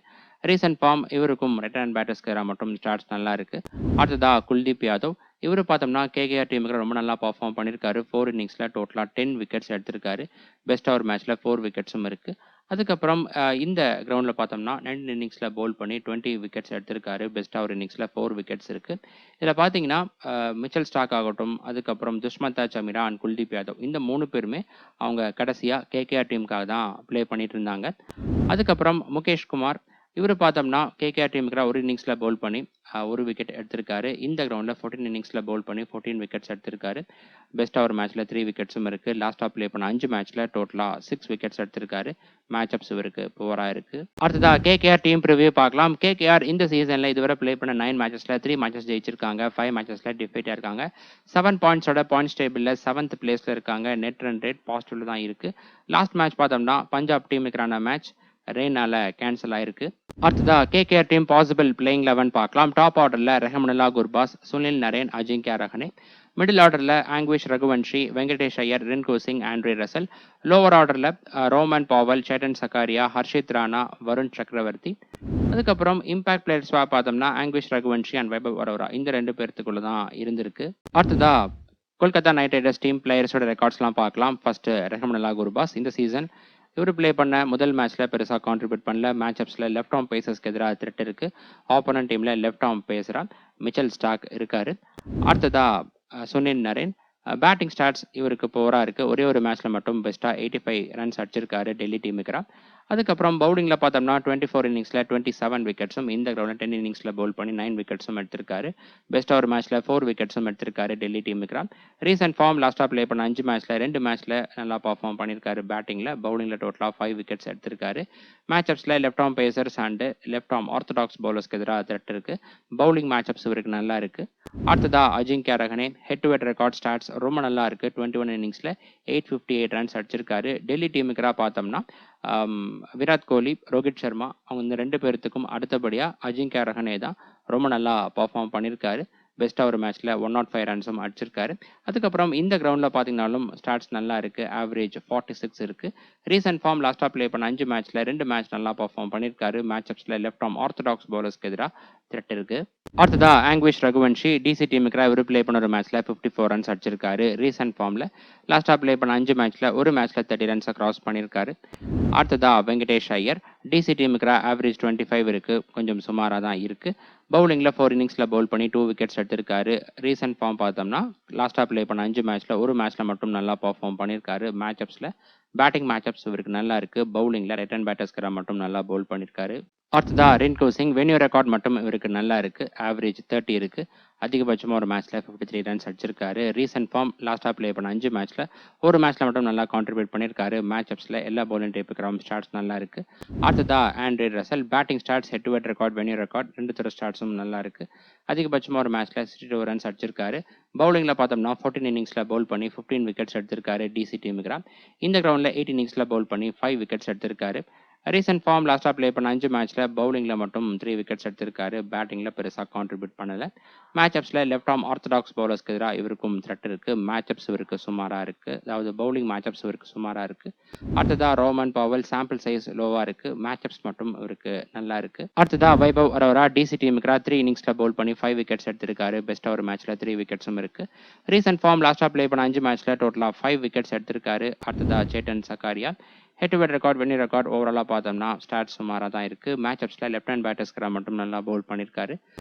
ரீசன்ட் ஃபார்ம் இவருக்கும் ரிட்டர்ன் ஹேண்ட் பேட்டர்ஸ்க்கு மட்டும் ஸ்டாட்ஸ் நல்லா இருக்கு. அடுத்ததா குல்தீப் யாதவ் இவர் பார்த்தோம்னா கேகேஆர் டீமுக்கு ரொம்ப நல்லா பர்ஃபார்ம் பண்ணியிருக்காரு. 4 இன்னிங்ஸில் டோட்டலாக 10 விக்கெட்ஸ் எடுத்திருக்காரு. பெஸ்ட்டாக ஒரு மேட்ச்சில் 4 விக்கெட்ஸும் இருக்குது. அதுக்கப்புறம் இந்த கிரவுண்டில் பார்த்தோம்னா 9 இன்னிங்ஸில் பவுல் பண்ணி 20 விக்கெட்ஸ் எடுத்திருக்காரு. பெஸ்ட்டாக ஒரு இன்னிங்ஸில் 4 விக்கெட்ஸ் இருக்குது. இதில் பார்த்தீங்கன்னா மிச்சல் ஸ்டார்க் ஆகட்டும், அதுக்கப்புறம் துஷ்மந்தா சமீரா அண்ட் குல்தீப் யாதவ் இந்த 3 பேருமே அவங்க கடைசியாக கேகேஆர் டீமுக்காக தான் ப்ளே பண்ணிட்டு இருந்தாங்க. அதுக்கப்புறம் முகேஷ் குமார் இவர் பார்த்தோம்னா கேகேஆர் டீமுக்கு ஒரு இன்னிங்ஸில் பவுல் பண்ணி 1 விக்கெட் எடுத்திருக்காரு. இந்த கிரவுண்டில் 14 இன்னிங்ஸில் பவுல் பண்ணி 14 விக்கெட்ஸ் எடுத்திருக்காரு. பெஸ்ட்டாக ஒரு மேட்ச்சில் 3 விக்கெட்ஸும் இருக்குது. லாஸ்ட்டாக ப்ளே பண்ண 5 மேட்ச்சில் டோட்டலாக 6 விக்கெட்ஸ் எடுத்திருக்காரு. மேட்சப்ஸ் இவருக்கு புவராக இருக்குது. அடுத்ததாக கேகேஆர் டீம் ப்ரிவியூ பார்க்கலாம். கேகேஆர் இந்த சீசனில் இதுவரை ப்ளே பண்ண 9 மேட்சஸில் 3 மேட்சஸ் ஜெயிச்சிருக்காங்க. 5 மேட்சஸில் டிஃபீட்டாக இருக்காங்க. 7 பாயிண்ட்ஸோட பாயிண்ட்ஸ் டேபிளில் 7th பிளேஸில் இருக்காங்க. நெட் ரன் ரேட் பாசிட்டிவ்ல தான் இருக்குது. லாஸ்ட் மேட்ச் பார்த்தோம்னா பஞ்சாப் டீமுக்கான மேட்ச் ரெயினால கேன்சல் ஆயிருக்கு. அடுத்ததா கேகேஆர் டீம் பாசிபிள் பிளேயிங் 11 பார்க்கலாம். டாப் ஆர்டரில் ரெஹமனுல்லா குர்பாஸ், சுனில் நரேன், அஜிங்கியா ரஹனே. மிடில் ஆர்டரில் Angkrish Raghuvanshi, Venkatesh Iyer, Rinku Singh, Andre Russell. Lower ஆர்டரில் ரோமன் பாவல், சேட்டன் சக்காரியா, ஹர்ஷித் ராணா, வருண் சக்கரவர்த்தி. அதுக்கப்புறம் இம்பாக்ட் பிளேயர் ஸ்வாப் பார்த்தோம்னா ஆங்குவேஷ் ரகுவன்ஷி அண்ட் வைபவ் அரோரா இந்த 2 பேர்த்துக்குள்ள தான் இருந்திருக்கு. அடுத்ததா கொல்கத்தா நைட் ரைடர்ஸ் டீம் பிளேயர்ஸோட ரெக்கார்ட்ஸ்லாம் பார்க்கலாம். ஃபர்ஸ்ட் ரெஹமனுல்லா குர்பாஸ் இந்த சீசன் இவர் ப்ளே பண்ண முதல் மேட்ச்சில் பெருசாக கான்ட்ரிபியூட் பண்ணல. மேட்சப்ஸில் லெஃப்ட் ஆர்ம் பேசர்ஸ்க்கு எதிராக த்ரெட் இருக்குது. ஆப்போனன்ட் டீமில் லெஃப்ட் ஆர்ம் பேசராக மிச்சல் ஸ்டார்க் இருக்கார். அடுத்ததாக சுனில் நரேன் பேட்டிங் ஸ்டாட்ஸ் இவருக்கு புவராக இருக்குது. ஒரே ஒரு மேட்ச்சில் மட்டும் பெஸ்ட்டாக 85 ரன்ஸ் அடிச்சிருக்காரு டெல்லி டீமுக்கு. அதுக்கப்புறம் பவுலிங்கில் பார்த்தோம்னா 24 இன்னிங்ஸில் 27 விக்கெட்ஸும் இந்த கிரவுண்டில் 10 இன்னிங்ஸில் பவுல் பண்ணி 9 விக்கெட்ஸும் எடுத்திருக்காரு. பெஸ்ட்டாக ஒரு மேட்ச்சில் 4 விக்கெட்ஸும் எடுத்திருக்காரு டெல்லி டீமுக்கு. ரீசன்ட் ஃபார்ம் லாஸ்ட்டாக ப்ளே பண்ண 5 மேட்ச்சில் 2 மேட்ச்சில் நல்லா பர்ஃபார்ம் பண்ணியிருக்காரு. பேட்டிங்கில் பவுலிங்கில் டோட்டலாக 5 விக்கெட்ஸ் எடுத்திருக்காரு. மேட்சப்ஸில் left arm pacers and left arm orthodox பவுலர்ஸ்க்கு எதிராக த்ரெட் இருக்குது. பவுலிங் மேட்சப்ஸ் இவருக்கு நல்லா இருக்குது. அடுத்ததாக Ajinkya Rahane head to head record stats ரொம்ப நல்லா இருக்குது. 21 இன்னிங்ஸில் 858 ரன்ஸ் அடிச்சிருக்காரு. டெல்லி டீமுக்கு பார்த்தோம்னா விராட் கோலி, ரோஹித் சர்மா அவங்க இந்த 2 பேர்த்துக்கும் அடுத்தபடியாக அஜிங்கியா ரஹனே தான் ரொம்ப நல்லா பர்ஃபார்ம் பண்ணியிருக்காரு. பெஸ்ட்டாக ஒரு மேட்ச்சில் 105 ரன்ஸும் அடிச்சிருக்காரு. அதுக்கப்புறம் இந்த கிரவுண்டில் பார்த்தீங்கன்னாலும் ஸ்டாட்ஸ் நல்லா இருக்குது. ஆவரேஜ் 46 இருக்குது. ரீசன்ட் ஃபார்ம் லாஸ்ட்டாக ப்ளே பண்ண 5 மேட்ச்சில் 2 மேட்ச் நல்லா பர்ஃபார்ம் பண்ணியிருக்காரு. மேட்சப்ஸில் லெஃப்ட் ஆர்ம் ஆர்த்தடாக்ஸ் பவுலர்ஸ்க்கு எதிராக த்ரெட் இருக்குது. அடுத்ததாக ஆங்குவேஷ் ரகுவன்ஷி டிசி டீமுக்கு இவர் ப்ளே பண்ண ஒரு மேட்ச்சில் 54 ரன்ஸ் அடிச்சிருக்காரு. ரீசன்ட் ஃபார்மில் லாஸ்ட்டாக ப்ளே பண்ண 5 மேட்ச்சில் ஒரு மேட்ச்சில் 30 ரன்ஸை கிராஸ் பண்ணியிருக்காரு. அடுத்ததாக வெங்கடேஷ் ஐயர் டிசி டீமுக்கு ஆவரேஜ் 25 இருக்குது. கொஞ்சம் சுமாராக தான் இருக்குது. பவுலிங்கில் 4 இன்னிங்ஸில் பவுல் பண்ணி 2 விக்கெட்ஸ் எடுத்திருக்காரு. ரீசன்ட் ஃபார்ம் பார்த்தோம்னா லாஸ்ட்டாக ப்ளே பண்ண 5 மேட்ச்சில் ஒரு மேட்ச்சில் மட்டும் நல்லா பர்ஃபார்ம் பண்ணியிருக்காரு. மேட்சப்ஸில் பேட்டிங் மேட்சப்ஸ் இவருக்கு நல்லா இருக்குது. பவுலிங்கில் ரைட் ஹேண்ட் பேட்டர்ஸ்க்கு மட்டும் நல்லா பவுல் பண்ணியிருக்காரு. அடுத்ததா ரின்கு சிங் வென்யூ ரெக்கார்ட் மட்டும் இவருக்கு நல்லா இருக்கு. ஆவரேஜ் 30 இருக்கு. அதிகபட்சமா ஒரு மேட்ச்ல 53 ரன்ஸ் அடிச்சிருக்காரு. ரீசென்ட் ஃபார்ம் லாஸ்டா ப்ளே பண்ண 5 மேட்ச்ல ஒரு மேட்ச்ல மட்டும் நல்லா கான்ட்ரிபியூட் பண்ணியிருக்காரு. மேட்ச் அப்ஸ்ல எல்லா பவுலிங் டைப்புக்கு ஸ்டார்ட்ஸ் நல்லா இருக்கு. அடுத்ததா Andre Russell batting starts head to head record venue record 2 தடவை ஸ்டார்ட்ஸும் நல்லா இருக்கு. அதிகபட்சமா ஒரு மேட்ச்ல 62 ரன்ஸ் அடிச்சிருக்காரு. பவுலிங்ல பார்த்தோம்னா 14 இன்னிங்ஸ்ல பவுல் பண்ணி 15 விக்கெட்ஸ் எடுத்திருக்காரு டிசி டீமுக்கு. இந்த கிரவுண்ட்ல 8 இன்னிங்ஸ்ல பவுல் பண்ணி 5 விக்கெட்ஸ் எடுத்திருக்காரு. ரீசென்ட் ஃபார்ம் லாஸ்டா ப்ளே பண்ண 5 மேட்ச்ல பவுலிங்ல மட்டும் 3 விக்கெட்ஸ் எடுத்திருக்காரு. பேட்டிங்ல பெருசா கான்ட்ரிபியூட் பண்ணல. மேட்ச் அப்ஸ்ல லெஃப்ட் ஆர்ம் ஆர்த்தடாக்ஸ் பவுலர்ஸ்க்கு எதிராக இவருக்கும் த்ரெட் இருக்கு. மேட்ச் அப்ஸ் இவருக்கு சுமாரா இருக்கு. அதாவது பவுலிங் மேட்ச் அப்ஸ் இவருக்கு சுமாரா இருக்கு. அடுத்ததா ரோமன் பவல் சாம்பிள் சைஸ் லோவா இருக்கு. மேட்ச் அப்ஸ் மட்டும் இவருக்கு நல்லா இருக்கு. அடுத்ததா வைபவ் அரோரா டிசி டீமுக்கு 3 இன்னிங்ஸ்ல பவுல் பண்ணி 5 விக்கெட்ஸ் எடுத்திருக்காரு. பெஸ்ட் ஒரு மேட்ச்ல 3 விக்கெட்ஸும் இருக்கு. ரீசென்ட் ஃபார்ம் லாஸ்டா ப்ளே பண்ண 5 மேட்ச்ல டோட்டலா 5 விக்கெட்ஸ் எடுத்திருக்காரு. அடுத்ததா Chetan Sakariya head to head record venue record ஓவராலாக பார்த்தோம்னா ஸ்டாட்ஸ் சுமாராக தான் இருக்கு. மேட்ச் அப்ஸ்ல லெஃப்ட் ஹேண்ட் பேட்டர்ஸ்க்கு மட்டும் நல்லா பவுல் பண்ணியிருக்காரு.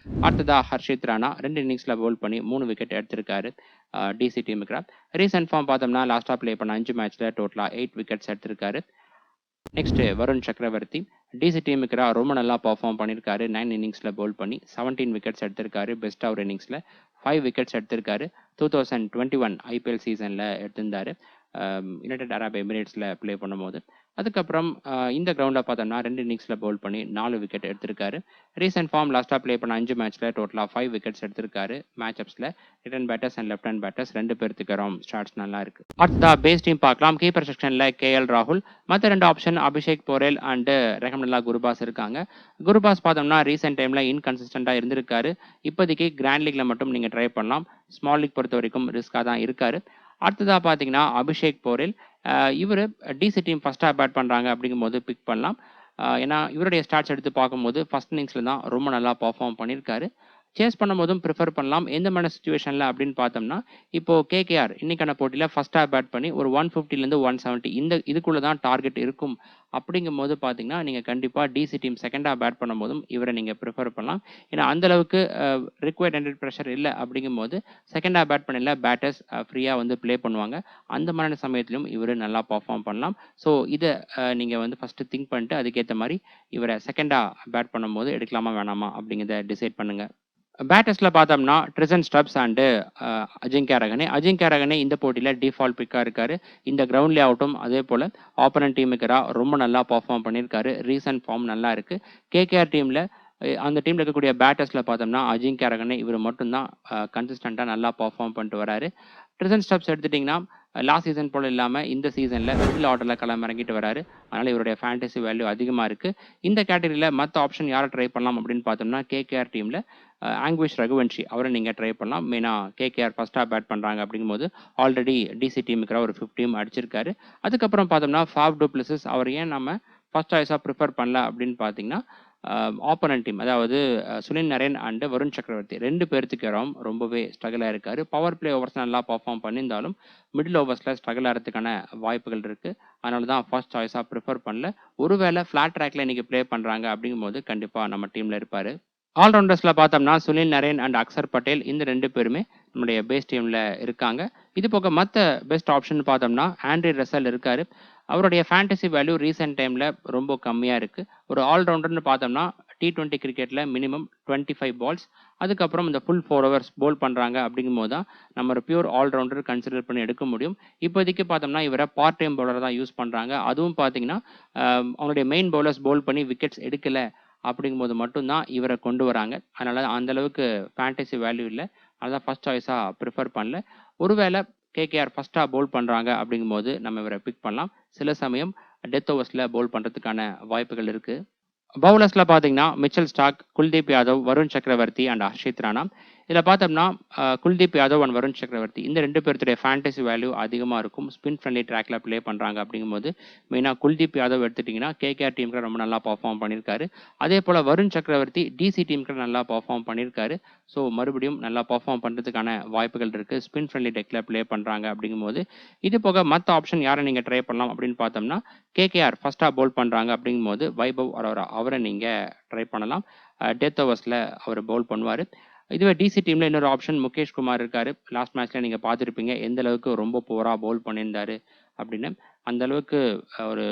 அடுத்ததா ஹர்ஷித் ராணா 2 இன்னிங்ஸ்ல பவுல் பண்ணி 3 விக்கெட் எடுத்திருக்காரு டிசி டீமுக்கு. ரீசென்ட் ஃபார்ம் பார்த்தோம்னா லாஸ்டா ப்ளே பண்ண 5 மேட்ச்ல டோட்டலா 8 விக்கெட்ஸ் எடுத்திருக்காரு. நெக்ஸ்ட் வருண் சக்கரவர்த்தி டிசி டீமுக்கு ரொம்ப நல்லா பர்ஃபார்ம் பண்ணியிருக்காரு. 9 இன்னிங்ஸ்ல பவுல் பண்ணி 17 விக்கெட்ஸ் எடுத்திருக்காரு. பெஸ்ட் ஒரு இன்னிங்ஸ்ல 5 விக்கெட்ஸ் எடுத்திருக்காரு. 2021 ஐபிஎல் சீசன்ல எடுத்திருந்தாரு. யுனைடெட் அரப் எமிரேட்ஸ்ல ப்ளே பண்ணும்போது. அதுக்கப்புறம் இந்த கிரவுண்டில் பார்த்தோம்னா 2 இன்னிங்ஸ்ல பவுல் பண்ணி 4 விக்கெட் எடுத்திருக்காரு. ரீசென்ட் ஃபார்ம் லாஸ்டா ப்ளே பண்ண 5 மேட்ச்ல டோட்டலா 5 விக்கெட்ஸ் எடுத்திருக்காரு. மேட்ச் அப்ஸ்ல right hand batters and left hand batters 2 பேர்த்துக்கு ஸ்டார்ட்ஸ் நல்லா இருக்கு. அடுத்ததா பேஸ் டீம் பார்க்கலாம். கீப்பர் செக்ஷன்ல கேஎல் ராகுல், மற்ற 2 ஆப்ஷன் அபிஷேக் போரேல் அண்ட் ரெஹமனுல்லா குருபாஸ் இருக்காங்க. குருபாஸ் பார்த்தோம்னா ரீசென்ட் டைம்ல இன்கன்சிஸ்டண்டா இருந்திருக்காரு. இப்போதைக்கு கிராண்ட் லீக்ல மட்டும் நீங்க ட்ரை பண்ணலாம். ஸ்மால் லீக் பொறுத்த வரைக்கும் ரிஸ்கா தான் இருக்காரு. அடுத்ததா பார்த்தீங்கன்னா அபிஷேக் போரேல் இவர் டிசி டீம் ஃபர்ஸ்டா பேட் பண்றாங்க அப்படிங்கும்போது பிக் பண்ணலாம். ஏன்னா இவருடைய ஸ்டாட்ஸ் எடுத்து பார்க்கும்போது ஃபர்ஸ்ட் இன்னிங்ஸ்ல தான் ரொம்ப நல்லா பர்ஃபார்ம் பண்ணியிருக்காரு. சேஸ் பண்ணும்போதும் ப்ரிஃபர் பண்ணலாம். எந்த மாதிரி சுச்சுவேஷன்ல அப்படின்னு பார்த்தோம்னா இப்போ கேகேஆர் இன்னைக்கான போட்டியில ஃபர்ஸ்டா பேட் பண்ணி ஒரு 150லேருந்து 170 இதுக்குள்ள தான் டார்கெட் இருக்கும். அப்படிங்கும்போது பார்த்தீங்கன்னா நீங்க கண்டிப்பா டிசி டீம் செகண்டா பேட் பண்ணும்போதும் இவரை நீங்க ப்ரிஃபர் பண்ணலாம். ஏன்னா அந்த அளவுக்கு ரிக்வயர்ட் ஹண்ட்ரட் ப்ரெஷர் இல்லை அப்படிங்கும்போது செகண்டா பேட் பண்ணல பேட்டர்ஸ் ஃப்ரீயா ப்ளே பண்ணுவாங்க. அந்த மாதிரி சமயத்திலும் இவர் நல்லா பர்ஃபார்ம் பண்ணலாம். ஸோ இதை நீங்க ஃபர்ஸ்ட் திங்க் பண்ணிட்டு அதுக்கேற்ற மாதிரி இவரை செகண்டா பேட் பண்ணும்போது எடுக்கலாமா வேணாமா அப்படிங்கிறத டிசைட் பண்ணுங்க. பேட்டர்ஸ்ல பார்த்தோம்னா ட்ரிசன் ஸ்டப்ஸ் அண்டு அஜிங்கியா ரஹானே. அஜிங்கியா ரஹானே இந்த போட்டியில டிஃபால்ட் பிக்கா இருக்காரு. இந்த கிரவுண்ட் லே அவுட்டும் அதே போல ஆப்போனன்ட் டீமுக்கு ரொம்ப நல்லா பர்ஃபார்ம் பண்ணியிருக்காரு. ரீசன்ட் ஃபார்ம் நல்லா இருக்கு. கேகேஆர் டீம்ல அந்த டீம்ல இருக்கக்கூடிய பேட்டர்ஸ்ல பார்த்தோம்னா அஜிங்கியா ரஹானே இவர் மட்டும்தான் கன்சிஸ்டண்டா நல்லா பர்ஃபார்ம் பண்ணிட்டு வராரு. ட்ரிசன் ஸ்டப்ஸ் எடுத்துட்டீங்கன்னா லாஸ்ட் சீசன் போல இல்லாம இந்த சீசன்ல மிடில் ஆர்டர்ல களமிறங்கிட்டு வராரு. அதனால இவருடைய ஃபேண்டசி வேல்யூ அதிகமா இருக்கு. இந்த கேட்டகரியில மற்ற ஆப்ஷன் யாரை ட்ரை பண்ணலாம் அப்படின்னு பார்த்தோம்னா கேகேஆர் டீம்ல ஆங்குவிஷ் ரகுவன்ஷி அவரை நீங்க ட்ரை பண்ணலாம். மெயினா கேகேஆர் ஃபர்ஸ்டா பேட் பண்றாங்க அப்படிங்கும்போது ஆல்ரெடி டிசி டீமுக்கு ஒரு 50 அடிச்சிருக்காரு. அதுக்கப்புறம் பார்த்தோம்னா ஃபாஃப் டு பிளஸஸ் அவர் ஏன் நம்ம ஃபர்ஸ்ட் சாய்ஸா ப்ரிஃபர் பண்ணல அப்படின்னு பார்த்தீங்கன்னா ஆப்போனன்ட் டீம் அதாவது சுனில் நரேன் அண்ட் வருண் சக்கரவர்த்தி 2 பேர்த்துக்கு ரொம்பவே ஸ்ட்ரகிளா இருக்காரு. பவர் பிளே ஓவர்ஸ் நல்லா பர்ஃபார்ம் பண்ணியிருந்தாலும் மிடில் ஓவர்ஸ்ல ஸ்ட்ரகிள் ஆகிறதுக்கான வாய்ப்புகள் இருக்கு. அதனால தான் ஃபர்ஸ்ட் சாய்ஸா ப்ரிஃபர் பண்ணல. ஒருவேளை ஃபிளாட் ட்ராக்ல இன்னைக்கு ப்ளே பண்றாங்க அப்படிங்கும்போது கண்டிப்பா நம்ம டீம்ல இருப்பாரு. ஆல்ரவுண்டர்ஸ்ல பார்த்தோம்னா சுனில் நரேன் அண்ட் அக்சர் பட்டேல் இந்த 2 பேருமே நம்முடைய பேஸ் டீம்ல இருக்காங்க. இது போக மற்ற பெஸ்ட் ஆப்ஷன் பார்த்தோம்னா ஆண்ட்ரே ரசல் இருக்காரு. அவருடைய ஃபேண்டசி வேல்யூ ரீசென்ட் டைம்ல ரொம்ப கம்மியா இருக்கு. ஒரு ஆல்ரவுண்டர்னு பார்த்தோம்னா T20 கிரிக்கெட்ல மினிமம் 25 பால்ஸ் அதுக்கப்புறம் இந்த ஃபுல் 4 ஓவர்ஸ் போல் பண்றாங்க அப்படிங்கும்போது தான் நம்ம ஒரு பியூர் ஆல்ரவுண்டர் கன்சிடர் பண்ணி எடுக்க முடியும். இப்போதைக்கு பார்த்தோம்னா இவரை பார்ட் டைம் பவுலர் தான் யூஸ் பண்றாங்க. அதுவும் பார்த்தீங்கன்னா அவங்களுடைய மெயின் பவுலர்ஸ் போல் பண்ணி விக்கெட்ஸ் எடுக்கல அப்படிங்கும்போது மட்டும்தான் இவரை கொண்டு வராங்க. அதனால அந்த அளவுக்கு ஃபேண்டசி வேல்யூ இல்லை. அதான் ஃபர்ஸ்ட் சாய்ஸா ப்ரிஃபர் பண்ணல. ஒருவேளை கேகேஆர் ஃபர்ஸ்டா பவுல் பண்றாங்க அப்படிங்கும்போது நம்ம இவரை பிக் பண்ணலாம். சில சமயம் டெத் ஓவர்ஸ்ல பவுல் பண்றதுக்கான வாய்ப்புகள் இருக்கு. பவுலர்ஸ்ல பார்த்தீங்கன்னா மிச்சல் ஸ்டார்க், குல்தீப் யாதவ், வருண் சக்கரவர்த்தி அண்ட் ஹர்ஷித் ராணா. இதில் பார்த்தோம்னா குல்தீப் யாதவ் அண்ட் வருண் சக்கரவர்த்தி இந்த 2 பேர்த்துடைய ஃபேண்டசி வேல்யூ அதிகமாக இருக்கும். ஸ்பின் ஃப்ரெண்ட்லி ட்ராக்ல ப்ளே பண்ணுறாங்க அப்படிங்கும்போது மெயினாக குல்தீப் யாதவ் எடுத்துட்டிங்கன்னா கேகேஆர் டீமுக்கு ரொம்ப நல்லா பர்ஃபார்ம் பண்ணியிருக்காரு. அதே போல் வருண் சக்கரவர்த்தி டிசி டீமுக்கு நல்லா பர்ஃபார்ம் பண்ணியிருக்காரு. ஸோ மறுபடியும் நல்லா பர்ஃபார்ம் பண்ணுறதுக்கான வாய்ப்புகள் இருக்குது. ஸ்பின் ஃப்ரெண்ட்லி டெக்கில் ப்ளே பண்ணுறாங்க அப்படிங்கும்போது. இது போக மற்ற ஆப்ஷன் யாரை நீங்கள் ட்ரை பண்ணலாம் அப்படின்னு பார்த்தோம்னா கேகேஆர் ஃபர்ஸ்டா பவுல் பண்றாங்க அப்படிங்கும்போது வைபவ் அரோரா அவரை நீங்க ட்ரை பண்ணலாம். டெத் ஓவர்ஸ்ல அவர் பவுல் பண்ணுவாரு. இதுவே டிசி டீம்ல இன்னொரு ஆப்ஷன் முகேஷ் குமார் இருக்காரு. லாஸ்ட் மேட்ச்ல நீங்க பார்த்துருப்பீங்க எந்த அளவுக்கு ரொம்ப புவரா பவுல் பண்ணியிருந்தாரு அப்படின்னு. அந்த அளவுக்கு ஒரு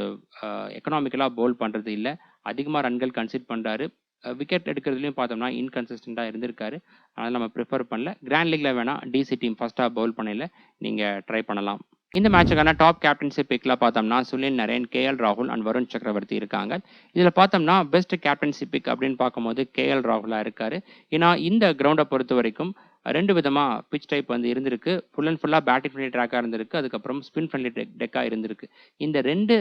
எக்கனாமிக்கலா பவுல் பண்றது இல்லை. அதிகமாக ரன்கள் கன்சிட் பண்ணுறாரு. விக்கெட் எடுக்கிறதுலையும் பார்த்தோம்னா இன்கன்சிஸ்டண்ட்டாக இருந்திருக்காரு. அதனால் நம்ம ப்ரிஃபர் பண்ணல. கிராண்ட் லீக்ல வேணால் டிசி டீம் ஃபர்ஸ்ட்டாக பவுல் பண்ணையில் நீங்கள் ட்ரை பண்ணலாம். இந்த மேட்சுக்கான டாப் கேப்டன்சி பிக்ல பார்த்தோம்னா சுனில் நரேன், கேஎல் ராகுல் அண்ட் வருண் சக்கரவர்த்தி இருக்காங்க. இதில் பார்த்தோம்னா பெஸ்ட் கேப்டன்சி பிக் அப்படின்னு பார்க்கும்போது கேஎல் ராகுலாக இருக்காரு. ஏன்னா இந்த கிரவுண்டை பொறுத்த வரைக்கும் 2 விதமாக பிச் டைப் வந்து இருந்திருக்கு. ஃபுல் அண்ட் ஃபுல்லாக பேட்டிங் ஃப்ரெண்ட்லி ட்ராக்காக இருந்திருக்கு. அதுக்கப்புறம் ஸ்பின் ஃப்ரெண்ட்லி டெக்காக இருந்திருக்கு. இந்த 2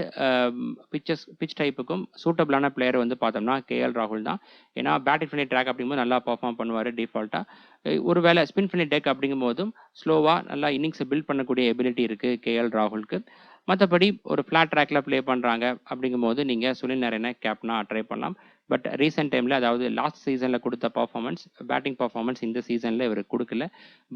பிச் டைப்புக்கும் சூட்டபிளான பிளேயர் வந்து பார்த்தோம்னா கேஎல் ராகுல் தான். ஏன்னா பேட்டிங் ஃப்ரெண்ட்லி ட்ராக் அப்படிங்கும்போது நல்லா பர்ஃபார்ம் பண்ணுவார் டிஃபால்ட்டாக. ஒருவேளை ஸ்பின் ஃப்ரெண்ட்லி டெக் அப்படிங்கும் போதும் ஸ்லோவாக நல்லா இன்னிங்ஸை பில்ட் பண்ணக்கூடிய எபிலிட்டி இருக்குது கேஎல் ராகுலுக்கு. மற்றபடி ஒரு ஃப்ளாட் ட்ராக்ல ப்ளே பண்ணுறாங்க அப்படிங்கும்போது நீங்கள் சுனில் நரேனை கேப்டனாக ட்ரை பண்ணலாம். பட் ரீசெண்ட் டைமில் அதாவது லாஸ்ட் சீசனில் கொடுத்த பர்ஃபார்மன்ஸ், பேட்டிங் பர்ஃபார்மன்ஸ் இந்த சீசனில் இவர் கொடுக்கல.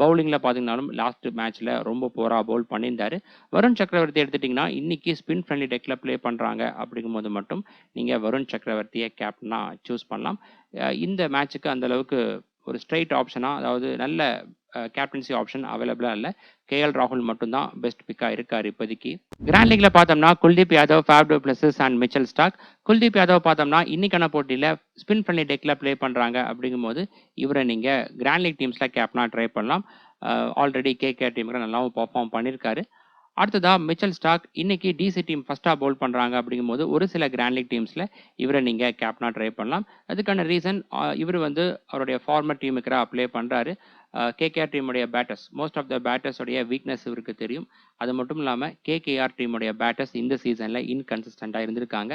பவுலிங்கில் பார்த்தீங்கன்னாலும் லாஸ்ட் மேட்ச்சில் ரொம்ப போராக பவுல் பண்ணியிருந்தார். வருண் சக்கரவர்த்தி எடுத்துட்டிங்கன்னா இன்றைக்கி ஸ்பின் ஃப்ரெண்ட்லி டெக்கில் ப்ளே பண்ணுறாங்க அப்படிங்கும்போது மட்டும் நீங்கள் வருண் சக்கரவர்த்தியை கேப்டனாக சூஸ் பண்ணலாம். இந்த மேட்ச்சுக்கு அந்தளவுக்கு ஒரு ஸ்ட்ரைட் ஆப்ஷனாக, அதாவது நல்ல கேப்டன்சி ஆப்ஷன் அவைலபிளாக இல்லை. கேஎல் ராகுல் மட்டும்தான் பெஸ்ட் பிக்காக இருக்கார் இப்போதைக்கு. கிராண்ட் லீக்ல பார்த்தோம்னா Kuldeep Yadav, ஃபேப் to Plessis and Mitchell Starc. Kuldeep Yadav பார்த்தோம்னா இன்னைக்கான போட்டியில் ஸ்பின் ஃப்ரெண்ட்லி டெக்கில் ப்ளே பண்ணுறாங்க அப்படிங்கும்போது இவரை நீங்கள் கிராண்ட் லீக் டீம்ஸில் கேப்டனாக ட்ரை பண்ணலாம். ஆல்ரெடி கேகேஆர் டீமுக்கு நல்லாவும் பர்ஃபார்ம் பண்ணியிருக்காரு. அடுத்ததா மிச்சல் ஸ்டார்க் இன்னைக்கு டிசி டீம் ஃபர்ஸ்ட்டாக பவுல் பண்ணுறாங்க அப்படிங்கும்போது ஒரு சில கிராண்ட் லீக் டீம்ஸில் இவரை நீங்கள் கேப்டனாக ட்ரை பண்ணலாம். அதுக்கான ரீசன் இவர் வந்து அவருடைய ஃபார்மர் டீமுக்கு ப்ளே பண்ணுறாரு. கேகேஆர் டீமுடைய பேட்டர்ஸ், மோஸ்ட் ஆஃப் த பேட்டர்ஸோடைய வீக்னஸ் இவருக்கு தெரியும். அது மட்டும் இல்லாமல் கேகேஆர் டீமுடைய பேட்டர்ஸ் இந்த சீசனில் இன்கன்சிஸ்டண்ட்டாக இருந்திருக்காங்க.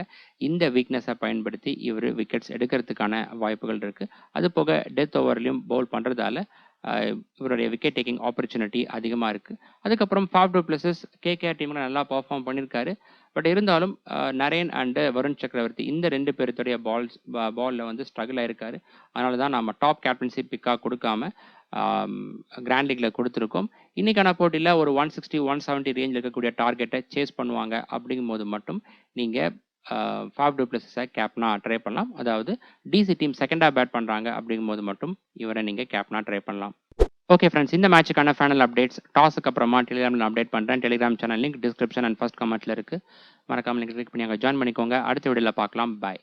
இந்த வீக்னஸை பயன்படுத்தி இவர் விக்கெட்ஸ் எடுக்கிறதுக்கான வாய்ப்புகள் இருக்குது. அது போக டெத் ஓவர்லையும் பவுல் பண்ணுறதால இவருடைய விக்கெட் டேக்கிங் ஆப்பர்ச்சுனிட்டி அதிகமாக இருக்குது. அதுக்கப்புறம் ஃபேப் டு பிளஸஸ் கேகேஆர் டீமில் நல்லா பர்ஃபார்ம் பண்ணியிருக்காரு. பட் இருந்தாலும் நரேன் அண்டு வருண் சக்கரவர்த்தி இந்த 2 பேருத்துடைய பாலில் வந்து ஸ்ட்ரகிள் ஆயிருக்காரு. அதனால தான் நம்ம டாப் கேப்டன்சி பிக்காக கொடுக்காம கிராண்ட் லீக்ல கொடுத்துருக்கோம். இன்னைக்கான போட்டியில் ஒரு 160, 170 ரேஞ்சில் இருக்கக்கூடிய டார்கெட்டை சேஸ் பண்ணுவாங்க அப்படிங்கும்போது மட்டும் நீங்கள் ஃபேப் டு பிளஸஸை கேப்டனாக ட்ரை பண்ணலாம். அதாவது டிசி டீம் செகண்டாக பேட் பண்ணுறாங்க அப்படிங்கும்போது மட்டும் இவரை நீங்கள் கேப்டனாக ட்ரை பண்ணலாம். ஓகே ஃப்ரெண்ட்ஸ், இந்த மேட்சுக்கான ஃபைனல் அப்டேட்ஸ் டாஸுக்கு அப்புறமா டெலிகிராமில் அப்டேட் பண்ணுறேன். Telegram channel link description and first கமெண்ட்டில் இருக்குது. மறக்காமல் லிங்க் கிளிக் பண்ணி அங்கே ஜாயின் பண்ணிக்கோங்க. அடுத்த வீடியோவில் பார்க்கலாம். பாய்.